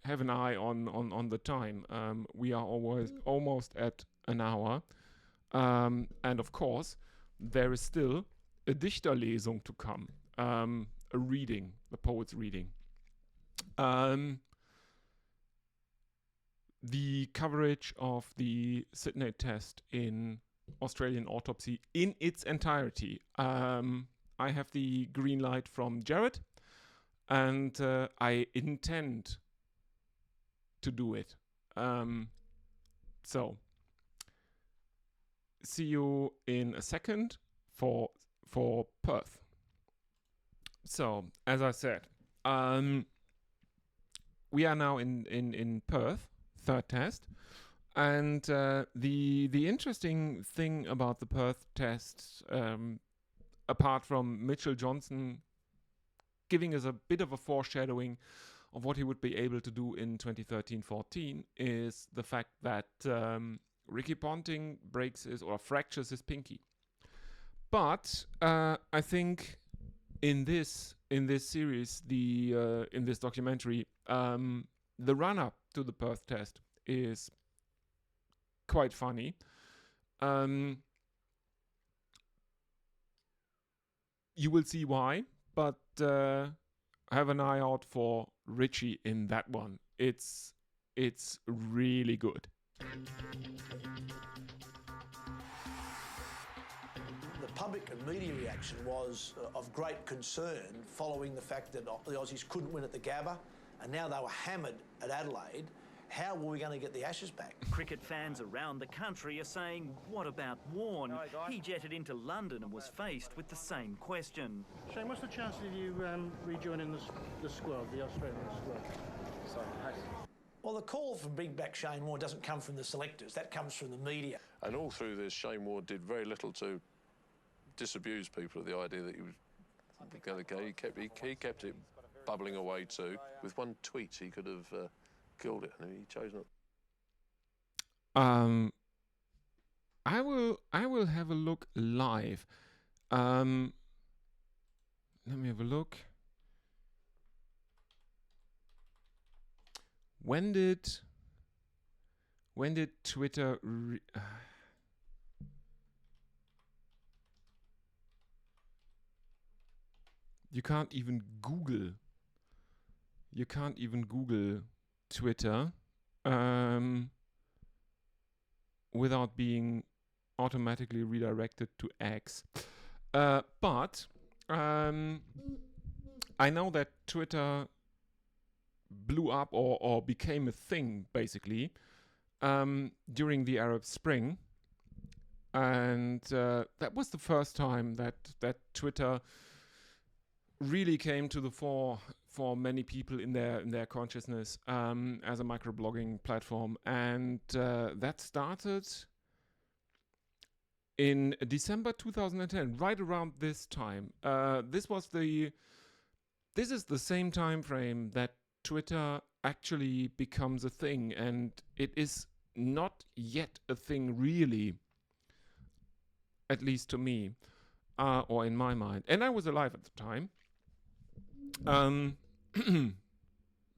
have an eye on the time. We are almost at an hour, and of course there is still a Dichterlesung to come, a reading, the poet's reading. The coverage of the Sydney test in Australian Autopsy in its entirety. I have the green light from Jared, and I intend to do it. So, see you in a second for Perth. So, as I said, we are now in Perth, third test, and the interesting thing about the Perth test, apart from Mitchell Johnson giving us a bit of a foreshadowing of what he would be able to do in 2013-14, is the fact that Ricky Ponting fractures his pinky. But I think in this series, in this documentary, the run-up to the Perth test is quite funny. You will see why, but have an eye out for Richie in that one. It's really good. The public and media reaction was of great concern following the fact that the Aussies couldn't win at the Gabba, and now they were hammered at Adelaide. How were we going to get the Ashes back? Cricket fans around the country are saying, what about Warne? He jetted into London and was faced with the same question. Shane, what's the chance of you rejoining the squad, the Australian squad? Sorry. Well, the call for big back Shane Warne doesn't come from the selectors. That comes from the media. And all through this, Shane Warne did very little to disabuse people of the idea that he was going to go. He kept it bubbling away too. With one tweet, he could have killed it, and he chose not. I will have a look live. Let me have a look. When did Twitter You can't even Google Twitter without being automatically redirected to X. But I know that Twitter blew up or became a thing, basically, during the Arab Spring. And that was the first time that Twitter really came to the fore for many people in their consciousness as a microblogging platform. And that started in December 2010, right around this time. This is the same time frame that Twitter actually becomes a thing, and it is not yet a thing, really, at least to me, or in my mind. And I was alive at the time.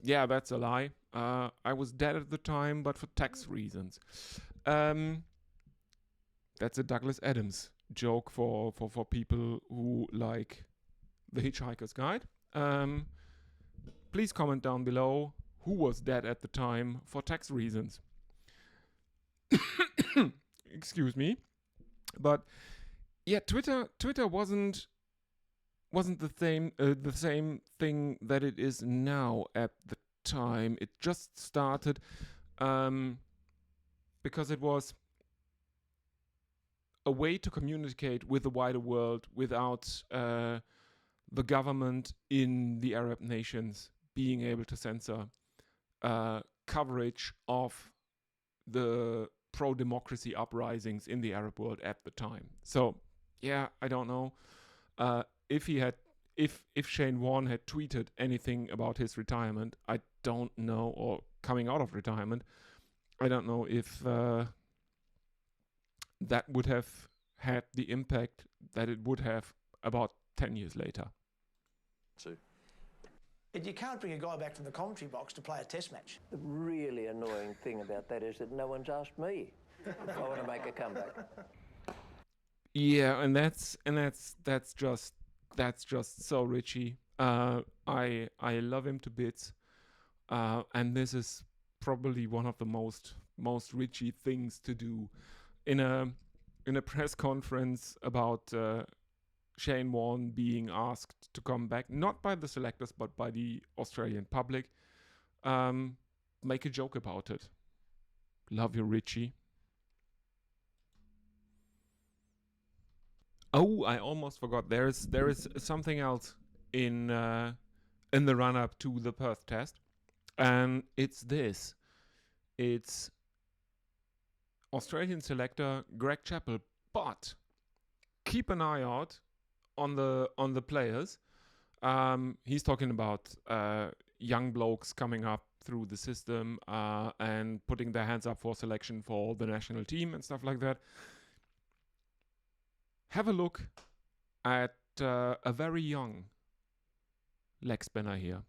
Yeah, that's a lie. I was dead at the time, but for tax reasons. That's a Douglas Adams joke for people who like The Hitchhiker's Guide. Please comment down below who was dead at the time for tax reasons. Excuse me. But yeah, Twitter wasn't the same thing that it is now at the time. It just started because it was a way to communicate with the wider world without the government in the Arab nations being able to censor coverage of the pro-democracy uprisings in the Arab world at the time. So, yeah, I don't know if Shane Warne had tweeted anything about his retirement. I don't know, or coming out of retirement, I don't know if that would have had the impact that it would have about 10 years later. You can't bring a guy back from the commentary box to play a test match. The really annoying thing about that is that no one's asked me if I want to make a comeback. Yeah, and that's just so Richie. I love him to bits, and this is probably one of the most Richie things to do in a press conference about Shane Warne being asked to come back, not by the selectors but by the Australian public. Make a joke about it. Love you, Richie. Oh, I almost forgot. There is something else in the run-up to the Perth Test, and it's this. It's Australian selector Greg Chappell, but keep an eye out on the players. He's talking about young blokes coming up through the system and putting their hands up for selection for the national team and stuff like that. Have a look at a very young leg spinner here.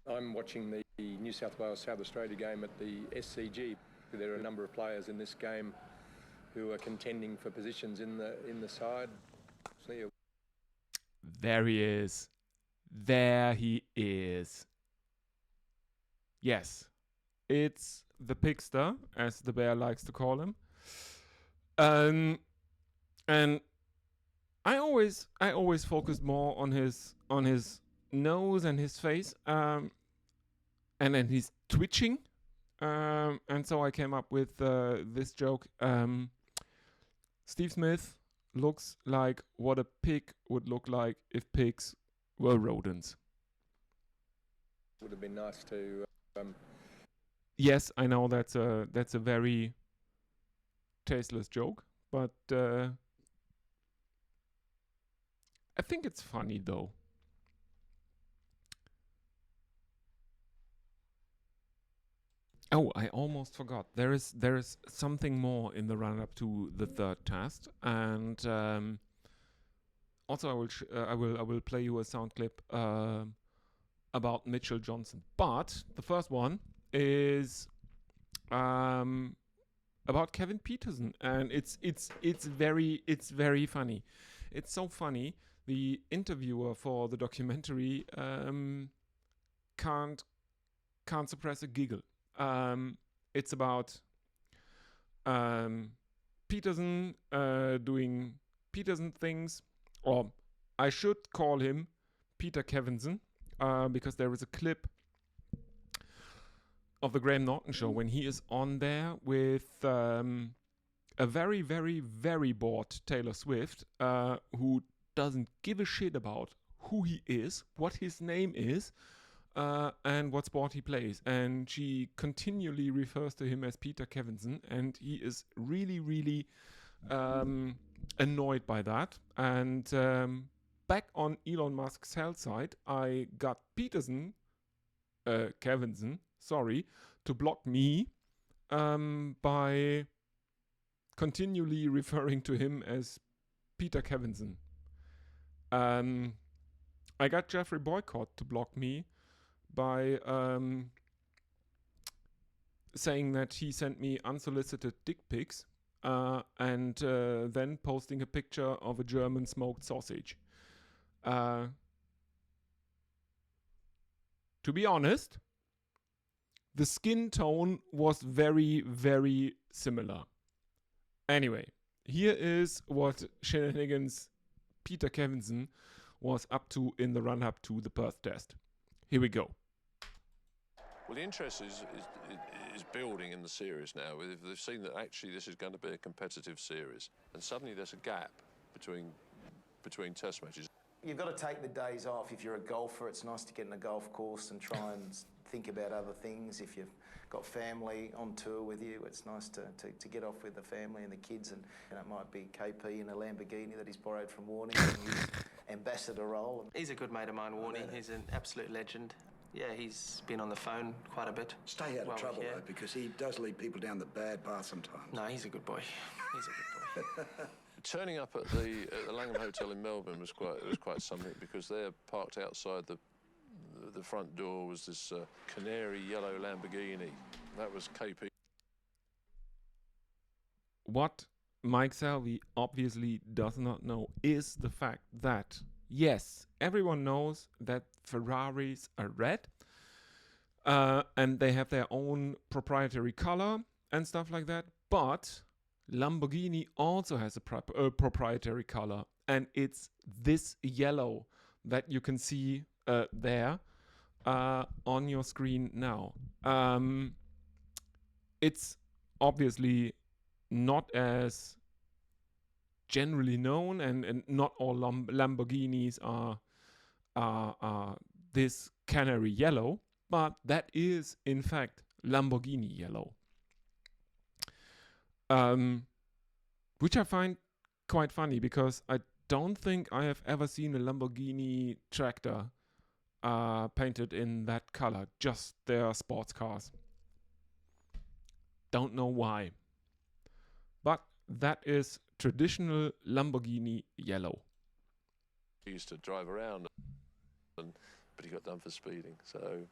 I'm watching the New South Wales South Australia game at the SCG. There are a number of players in this game who are contending for positions in the side. There he is. There he is. Yes, it's the Pigster, as the bear likes to call him. And I always focused more on his nose and his face, and then he's twitching, and so I came up with this joke. Steve Smith looks like what a pig would look like if pigs were rodents. Would have been nice to. Yes, I know that's a very tasteless joke, but I think it's funny though. Oh, I almost forgot. There is something more in the run-up to the third test, and also I will play you a sound clip about Mitchell Johnson. But the first one is about Kevin Peterson, and it's very funny. It's so funny. The interviewer for the documentary can't suppress a giggle. It's about Peterson doing Peterson things, or I should call him Peter Kevinson, because there is a clip of the Graham Norton show when he is on there with a very, very, very bored Taylor Swift, who doesn't give a shit about who he is, what his name is, and what sport he plays. And she continually refers to him as Peter Kevinson, and he is really, really annoyed by that. And back on Elon Musk's sell side, I got Kevinson, to block me by continually referring to him as Peter Kevinson. I got Jeffrey Boycott to block me by saying that he sent me unsolicited dick pics and then posting a picture of a German smoked sausage. To be honest, the skin tone was very, very similar. Anyway, here is what shenanigans Peter Kevinson was up to in the run-up to the Perth Test. Here we go. Well, the interest is building in the series now. They've seen that actually this is going to be a competitive series, and suddenly there's a gap between test matches. You've got to take the days off. If you're a golfer, it's nice to get in a golf course and try and think about other things. If you've got family on tour with you, it's nice to get off with the family and the kids. And it might be KP in a Lamborghini that he's borrowed from Warney in his ambassador role. He's a good mate of mine, Warney. He's an absolute legend. Yeah, he's been on the phone quite a bit. Stay out of trouble, yeah. though, because he does lead people down the bad path sometimes. No, he's a good boy. He's a good boy. Turning up at the Langham Hotel in Melbourne was quite something, because there, parked outside the front door, was this canary yellow Lamborghini. That was KP. What Mike Salvi obviously does not know is the fact that, yes, everyone knows that Ferraris are red, and they have their own proprietary color and stuff like that, but Lamborghini also has a proprietary color, and it's this yellow that you can see there on your screen now. It's obviously not as generally known, and not all Lamborghinis are this canary yellow, but that is in fact Lamborghini yellow, which I find quite funny, because I don't think I have ever seen a Lamborghini tractor painted in that color, just their sports cars. Don't know why, but that is traditional Lamborghini yellow. He used to drive around, but he got done for speeding. So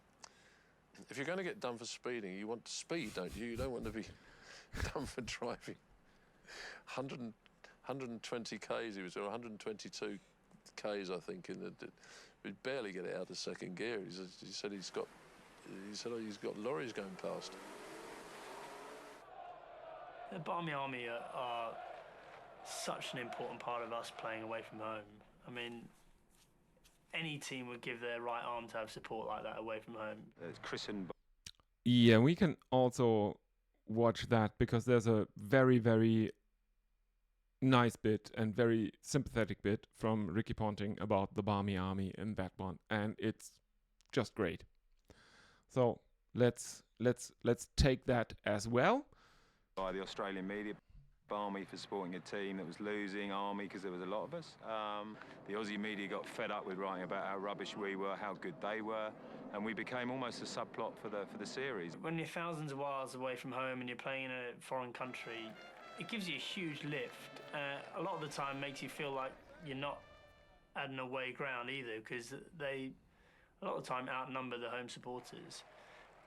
if you're going to get done for speeding, you want to speed, don't you? You don't want to be done for driving 120 Ks, he was, or 122 Ks, I think, we'd barely get it out of second gear. He said he's got lorries going past. The Barmy Army are such an important part of us playing away from home. I mean, any team would give their right arm to have support like that away from home. Chris and... Yeah, we can also watch that, because there's a very, very nice bit and very sympathetic bit from Ricky Ponting about the Barmy Army in that one, and it's just great. So let's take that as well. By the Australian media, Barmy for supporting a team that was losing, Army because there was a lot of us. The Aussie media got fed up with writing about how rubbish we were, how good they were, and we became almost a subplot for the series. When you're thousands of miles away from home and you're playing in a foreign country, it gives you a huge lift. A lot of the time makes you feel like you're not at an away ground either, because they a lot of the time outnumber the home supporters.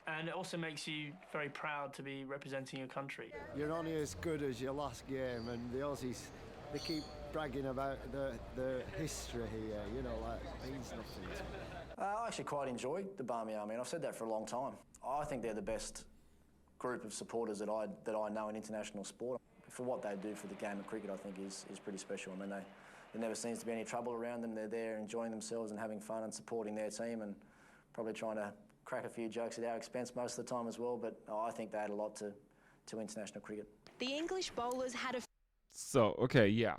And it also makes you very proud to be representing your country. You're only as good as your last game, and the Aussies, they keep bragging about the history here, you know, like, means nothing to me. I actually quite enjoy the Barmy Army, and I've said that for a long time. I think they're the best group of supporters that I know in international sport. For what they do for the game of cricket, I think is pretty special. I mean, there never seems to be any trouble around them. They're there enjoying themselves and having fun and supporting their team, and probably trying to crack a few jokes at our expense most of the time as well, but I think they add a lot to international cricket. The English bowlers had a... So, okay, yeah.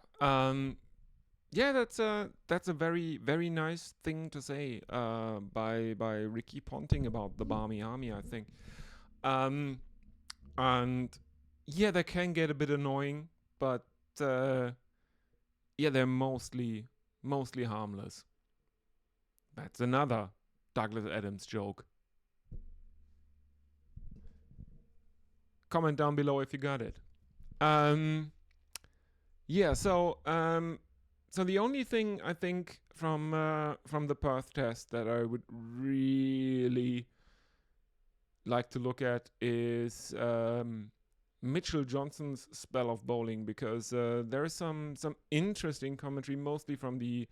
Yeah, that's a very, very nice thing to say by Ricky Ponting about the Barmy Army, I think. And yeah, they can get a bit annoying, but yeah, they're mostly harmless. That's another Douglas Adams joke. Comment down below if you got it. Yeah, so the only thing I think from the Perth test that I would really like to look at is Mitchell Johnson's spell of bowling, because there is some interesting commentary, mostly from the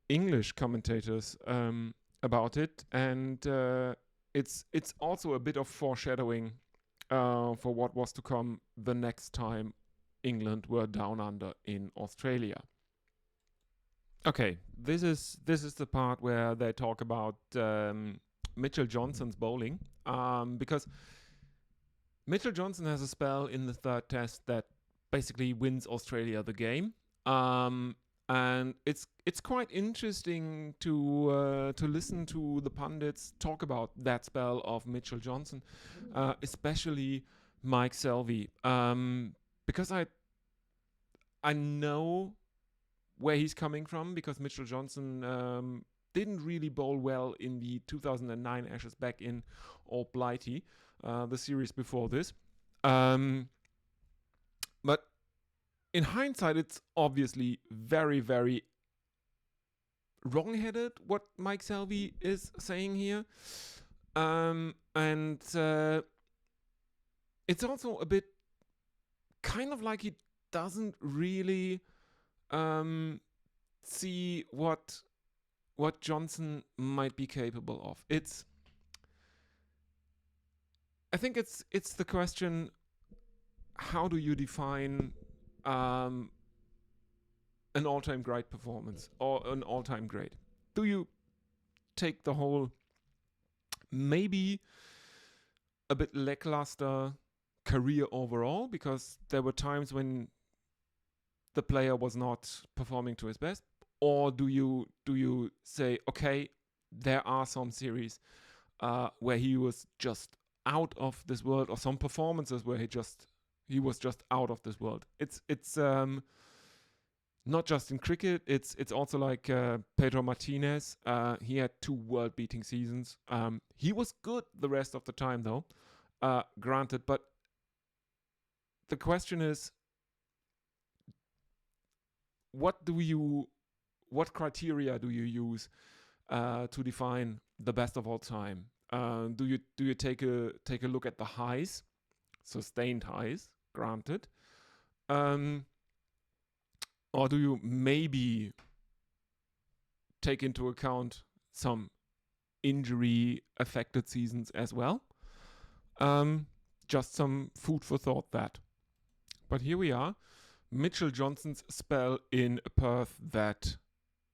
English commentators about it, and it's also a bit of foreshadowing for what was to come the next time England were down under in Australia. Okay, this is the part where they talk about Mitchell Johnson's bowling, because Mitchell Johnson has a spell in the third test that basically wins Australia the game, and it's quite interesting to listen to the pundits talk about that spell of Mitchell Johnson, especially Mike Selvey, because I know where he's coming from, because Mitchell Johnson didn't really bowl well in the 2009 Ashes back in Old Blighty, the series before this. But in hindsight, it's obviously very, very wrong-headed what Mike Selvey is saying here. And it's also a bit kind of like he doesn't really see what Johnson might be capable of. I think it's the question, how do you define an all-time great performance or an all-time great? Do you take the whole maybe a bit lackluster career overall, because there were times when the player was not performing to his best, or do you say, okay, there are some series where he was just out of this world, or some performances where he was just out of this world? It's not just in cricket. It's also like Pedro Martinez. He had 2 world-beating seasons. He was good the rest of the time, though, granted. But the question is, what criteria do you use to define the best of all time? Do you take a look at the highs, sustained highs, granted, or do you maybe take into account some injury-affected seasons as well? Just some food for thought, that. But here we are. Mitchell Johnson's spell in Perth that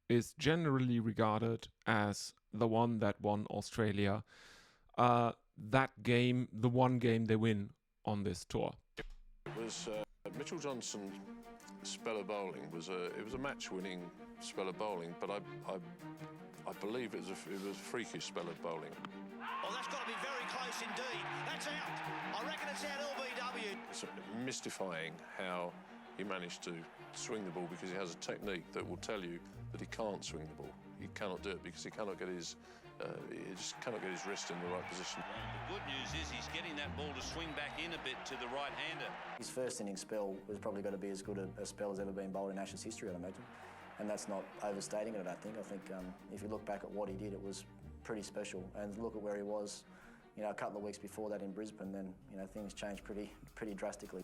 is generally regarded as the one that won Australia. That game, the one game they win on this tour. It was Mitchell Johnson's spell of bowling was a match-winning spell of bowling, but I believe it was a freakish spell of bowling. Oh, that's got to be very close indeed. That's out. I reckon it's out LBW. It's mystifying how he managed to swing the ball, because he has a technique that will tell you that he can't swing the ball. He cannot do it because he cannot get his wrist in the right position. The good news is he's getting that ball to swing back in a bit to the right-hander. His first innings spell was probably going to be as good a spell as ever been bowled in Ashes history, I'd imagine. And that's not overstating it, I don't think. I think if you look back at what he did, it was pretty special. And look at where he was, you know, a couple of weeks before that in Brisbane, then, you know, things changed pretty drastically.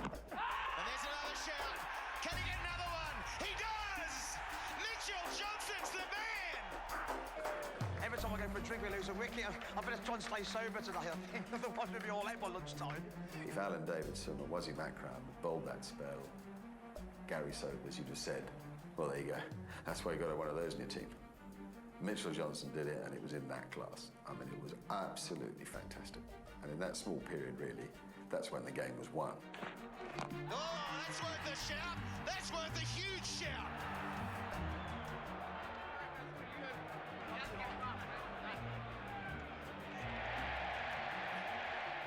And there's another shout. Can he get another one? He does! Mitchell Johnson's the man! Every time I go for a drink, we lose a wicket. I better try and stay sober today. I think the one to be all out by lunchtime. If Alan Davidson or Wazzy Makram had bowled that spell, Gary Soap, as you just said, well, there you go. That's why you got one of those in your team. Mitchell Johnson did it, and it was in that class. I mean, it was absolutely fantastic. And in that small period, really, that's when the game was won. Oh, that's worth a shout. That's worth a huge shout.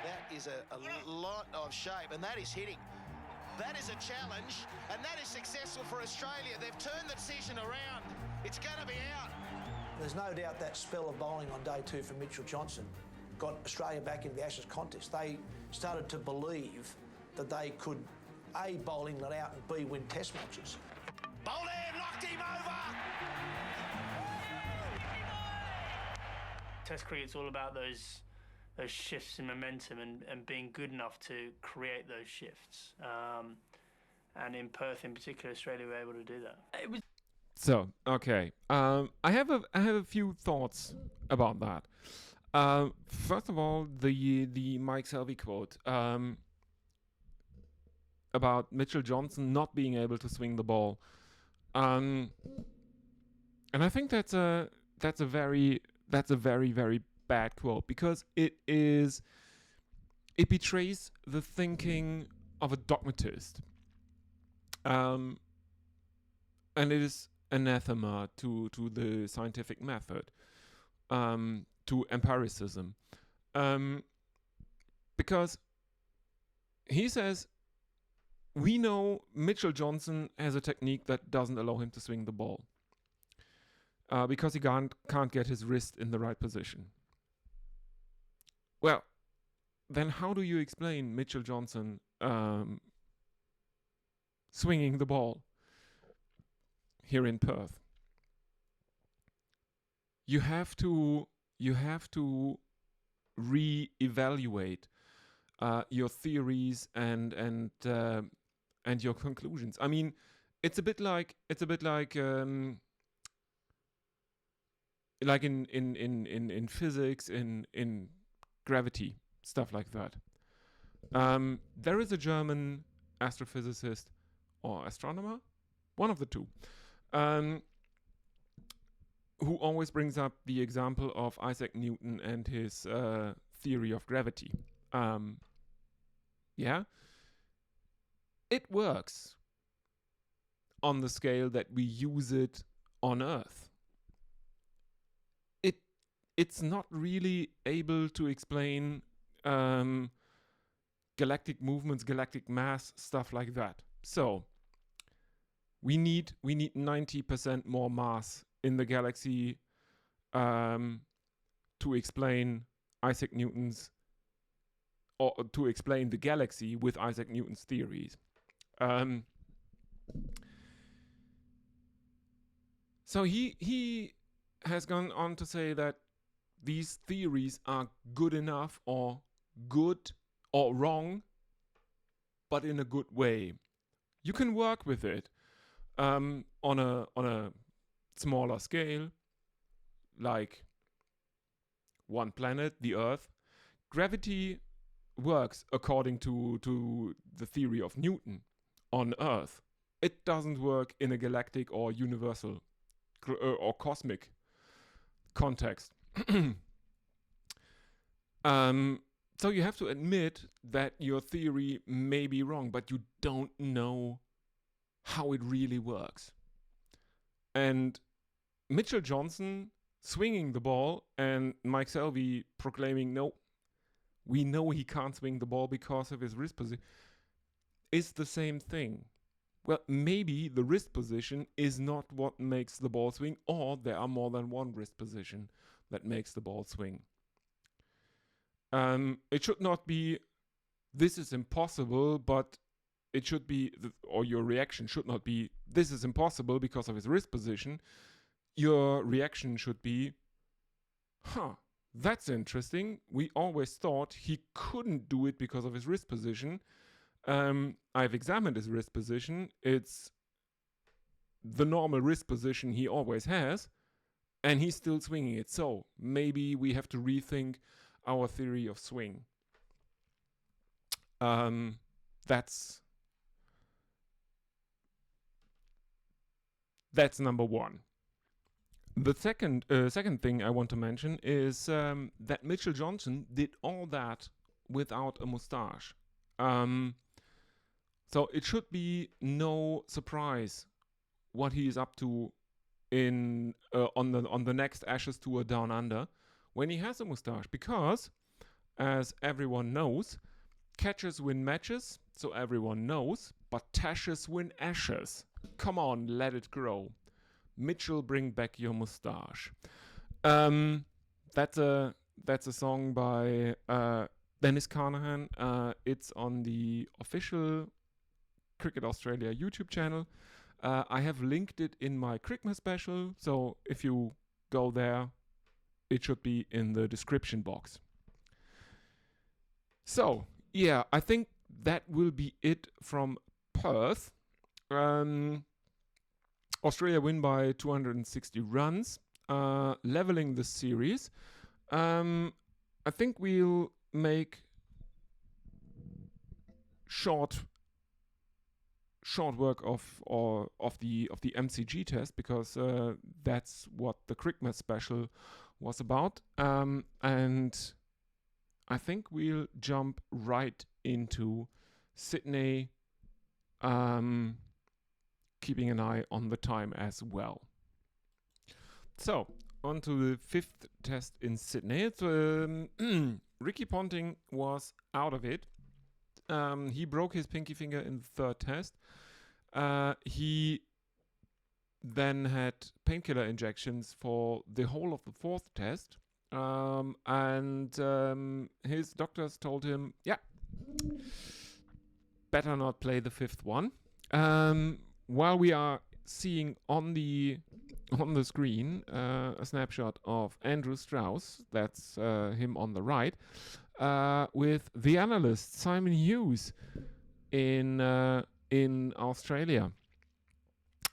That is a lot of shape, and that is hitting. That is a challenge, and that is successful for Australia. They've turned the decision around. It's going to be out. There's no doubt that spell of bowling on day 2 for Mitchell Johnson got Australia back in the Ashes contest. They started to believe that they could A, bowling let out, and B, win test matches. Bowled in, knocked him over. Test cricket's all about those shifts in momentum and being good enough to create those shifts. And in Perth, in particular, Australia were able to do that. So, okay. I have a few thoughts about that. First of all, the Mike Selvey quote about Mitchell Johnson not being able to swing the ball, and I think that's a very very bad quote, because it betrays the thinking of a dogmatist, and it is anathema to the scientific method, to empiricism, because he says, we know Mitchell Johnson has a technique that doesn't allow him to swing the ball. because he can't get his wrist in the right position. Well, then how do you explain Mitchell Johnson swinging the ball here in Perth? You have to re-evaluate your theories and your conclusions. I mean, it's a bit like in physics, in gravity, stuff like that. There is a German astrophysicist or astronomer, one of the two, who always brings up the example of Isaac Newton and his theory of gravity. Yeah, it works on the scale that we use it on Earth. It's not really able to explain galactic movements, galactic mass, stuff like that. So we need 90% more mass in the galaxy to explain Isaac Newton's, or to explain the galaxy with Isaac Newton's theories. So he has gone on to say that these theories are good enough, or good or wrong, but in a good way. You can work with it on a smaller scale, like one planet, the Earth. Gravity works according to the theory of Newton on Earth. It doesn't work in a galactic or universal or cosmic context. So you have to admit that your theory may be wrong, but you don't know how it really works. And Mitchell Johnson swinging the ball and Mike Selvey proclaiming, no, we know he can't swing the ball because of his wrist position, is the same thing. Well, maybe the wrist position is not what makes the ball swing, or there are more than one wrist position that makes the ball swing. It should not be, this is impossible, but it should be, or your reaction should not be, this is impossible because of his wrist position. Your reaction should be, that's interesting. We always thought he couldn't do it because of his wrist position. I've examined his wrist position. It's the normal wrist position he always has, and he's still swinging it. So maybe we have to rethink our theory of swing. That's number one. The second thing I want to mention is that Mitchell Johnson did all that without a mustache. So it should be no surprise what he is up to in on the next Ashes tour down under when he has a mustache, because as everyone knows, catches win matches, so everyone knows, but tashes win Ashes. Come on, let it grow. Mitchell, bring back your mustache. That's a song by Dennis Carnahan. It's on the official Cricket Australia YouTube channel. I have linked it in my Crickmas special, so if you go there, it should be in the description box. So, yeah, I think that will be it from Perth. Australia win by 260 runs, leveling the series. I think we'll make short work of the MCG test, because that's what the Crickmas special was about, and I think we'll jump right into Sydney, keeping an eye on the time as well. So on to the fifth test in Sydney. Ricky Ponting was out of it. He broke his pinky finger in the third test. He then had painkiller injections for the whole of the fourth test. And his doctors told him, yeah, better not play the fifth one. While we are seeing on the screen a snapshot of Andrew Strauss, that's him on the right, with the analyst Simon Hughes in Australia.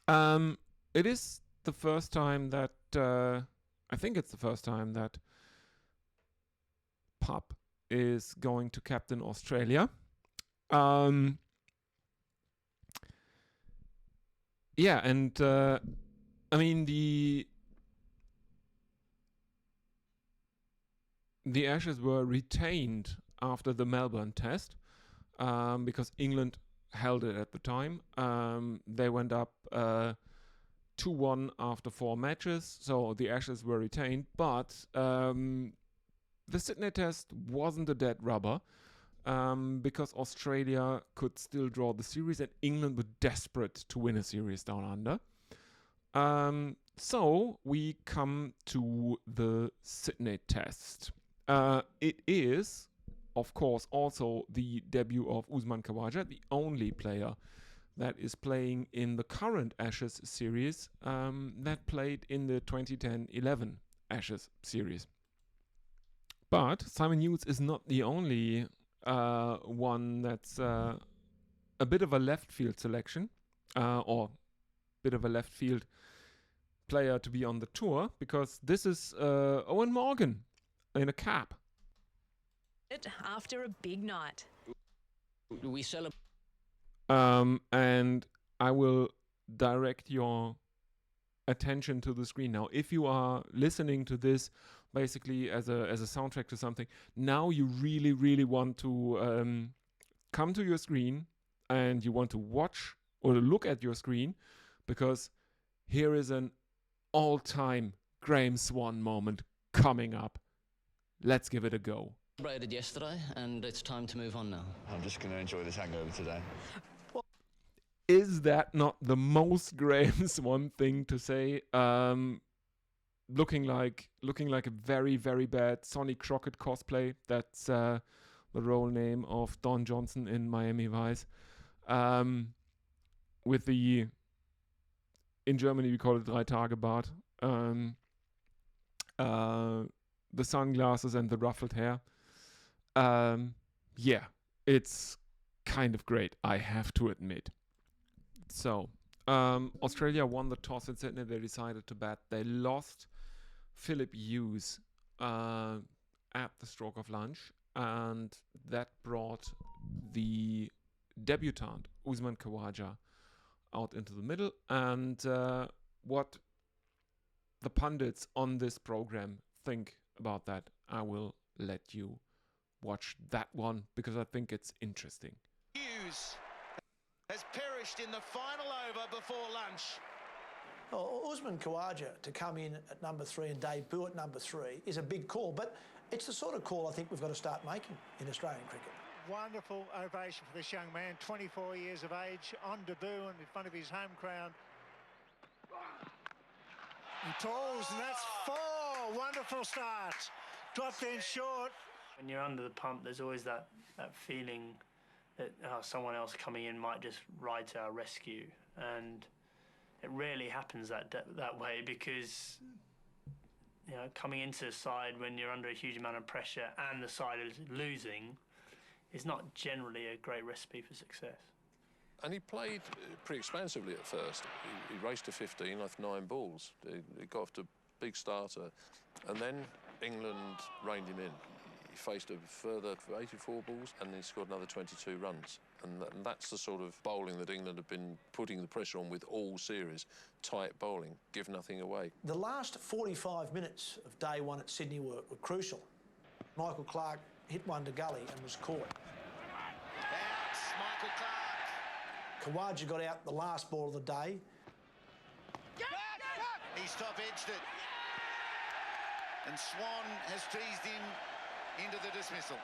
It is the first time that I think it's the first time that Pup is going to captain Australia. Yeah, and I mean the Ashes were retained after the Melbourne Test because England held it at the time. They went up 2-1 after 4 matches, so the Ashes were retained. But the Sydney Test wasn't a dead rubber because Australia could still draw the series and England were desperate to win a series down under. So we come to the Sydney Test. It is, of course, also the debut of Usman Khawaja, the only player that is playing in the current Ashes series that played in the 2010-11 Ashes series. But Simon Hughes is not the only one that's a bit of a left field selection or bit of a left field player to be on the tour, because this is Owen Morgan in a cap. After a big night. We celebrate. And I will direct your attention to the screen now. If you are listening to this basically as a soundtrack to something, now you really, really want to come to your screen and you want to watch or look at your screen, because here is an all-time Graham Swan moment coming up. Let's give it a go. Celebrated yesterday, and it's time to move on now. I'm just going to enjoy this hangover today. Is that not the most Graham Swan thing to say? Looking like a very, very bad Sonny Crockett cosplay. That's the role name of Don Johnson in Miami Vice. With the, in Germany we call it Drei-Tage-Bart. The sunglasses and the ruffled hair. Yeah, it's kind of great, I have to admit. So, Australia won the toss in Sydney. They decided to bat. They lost Philip Hughes at the stroke of lunch, and that brought the debutant Usman Khawaja out into the middle. And what the pundits on this program think about that, I will let you watch that one, because I think it's interesting. Hughes has perished in the final over before lunch. Well, Usman Khawaja to come in at number 3 and debut at number 3 is a big call, but it's the sort of call I think we've got to start making in Australian cricket. Wonderful ovation for this young man, 24 years of age, on debut and in front of his home crowd. He pulls, and that's 4. Wonderful start. Dropped in short. When you're under the pump, there's always that feeling that someone else coming in might just ride to our rescue, and it rarely happens that way, because coming into a side when you're under a huge amount of pressure and the side is losing is not generally a great recipe for success. And he played pretty expansively at first. He raced to 15 off 9 balls. He got off to a big starter, and then England reined him in. He faced a further 84 balls and he scored another 22 runs. And that's the sort of bowling that England have been putting the pressure on with all series. Tight bowling, give nothing away. The last 45 minutes of day 1 at Sydney were crucial. Michael Clarke hit one to gully and was caught. That's Michael Clarke. Khawaja got out the last ball of the day. He stop-edged it. And Swan has teased him into the dismissal.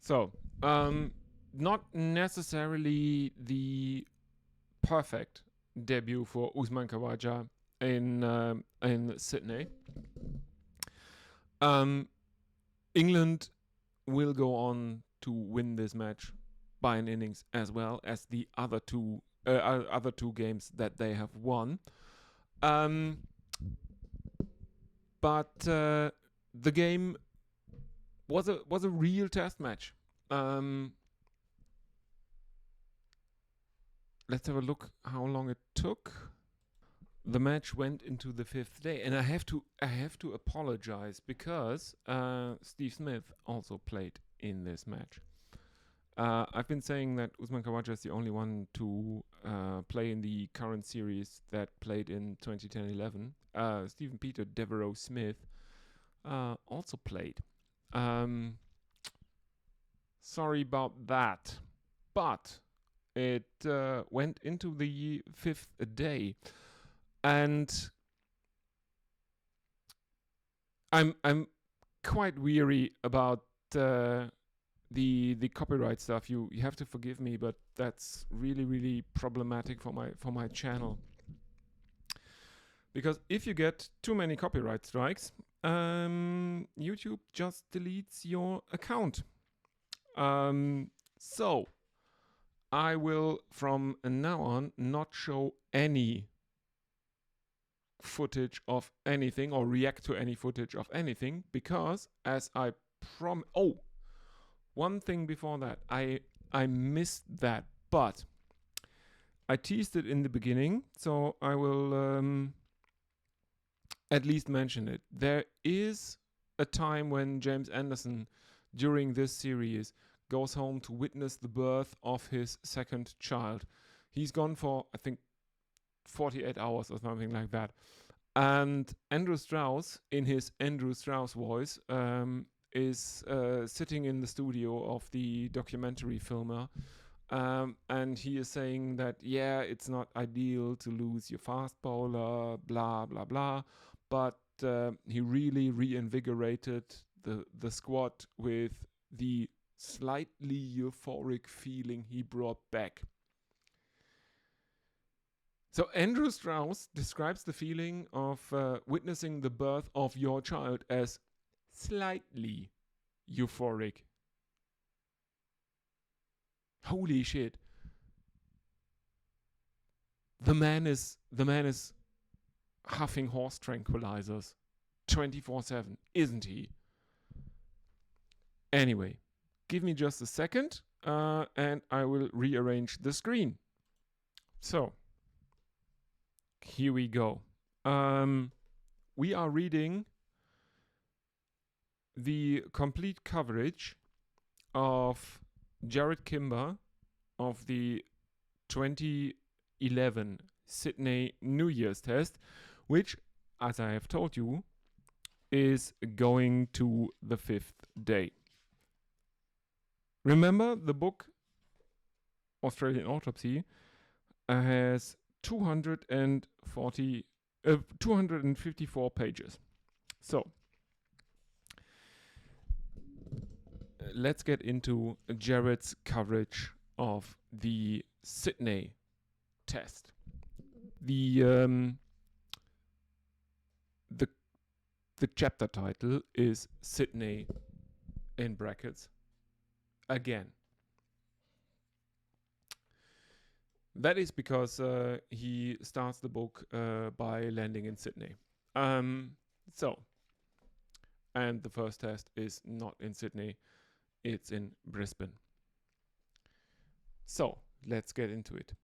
So, not necessarily the perfect debut for Usman Khawaja in Sydney. England will go on to win this match by an innings as well as the other two games that they have won. But the game was a real test match. Let's have a look how long it took. The match went into the 5th day, and I have to apologize because Steve Smith also played in this match. I've been saying that Usman Khawaja is the only one to play in the current series that played in 2010-11. Stephen Peter Devereaux Smith also played. Sorry about that, but it went into the 5th day. And I'm quite weary about the copyright stuff. You have to forgive me, but that's really problematic for my channel. Because if you get too many copyright strikes, YouTube just deletes your account. So I will from now on not show any footage of anything or react to any footage of anything, because as I one thing before that, I missed that, but I teased it in the beginning, so I will at least mention it. There is a time when James Anderson during this series goes home to witness the birth of his second child. He's gone for, I think, 48 hours or something like that. And Andrew Strauss, in his Andrew Strauss voice, is sitting in the studio of the documentary filmer. And he is saying that, yeah, it's not ideal to lose your fast bowler, blah, blah, blah. But he really reinvigorated the squad with the slightly euphoric feeling he brought back. So Andrew Strauss describes the feeling of witnessing the birth of your child as slightly euphoric. Holy shit. The man is huffing horse tranquilizers 24/7, isn't he? Anyway, give me just a second and I will rearrange the screen. So, here we go. We are reading the complete coverage of Jared Kimber of the 2011 Sydney New Year's Test, which, as I have told you, is going to the 5th day. Remember, the book Australian Autopsy has 254 pages. So let's get into Jared's coverage of the Sydney Test. The chapter title is Sydney in brackets again. That is because he starts the book by landing in Sydney. And the first test is not in Sydney, it's in Brisbane. So, let's get into it.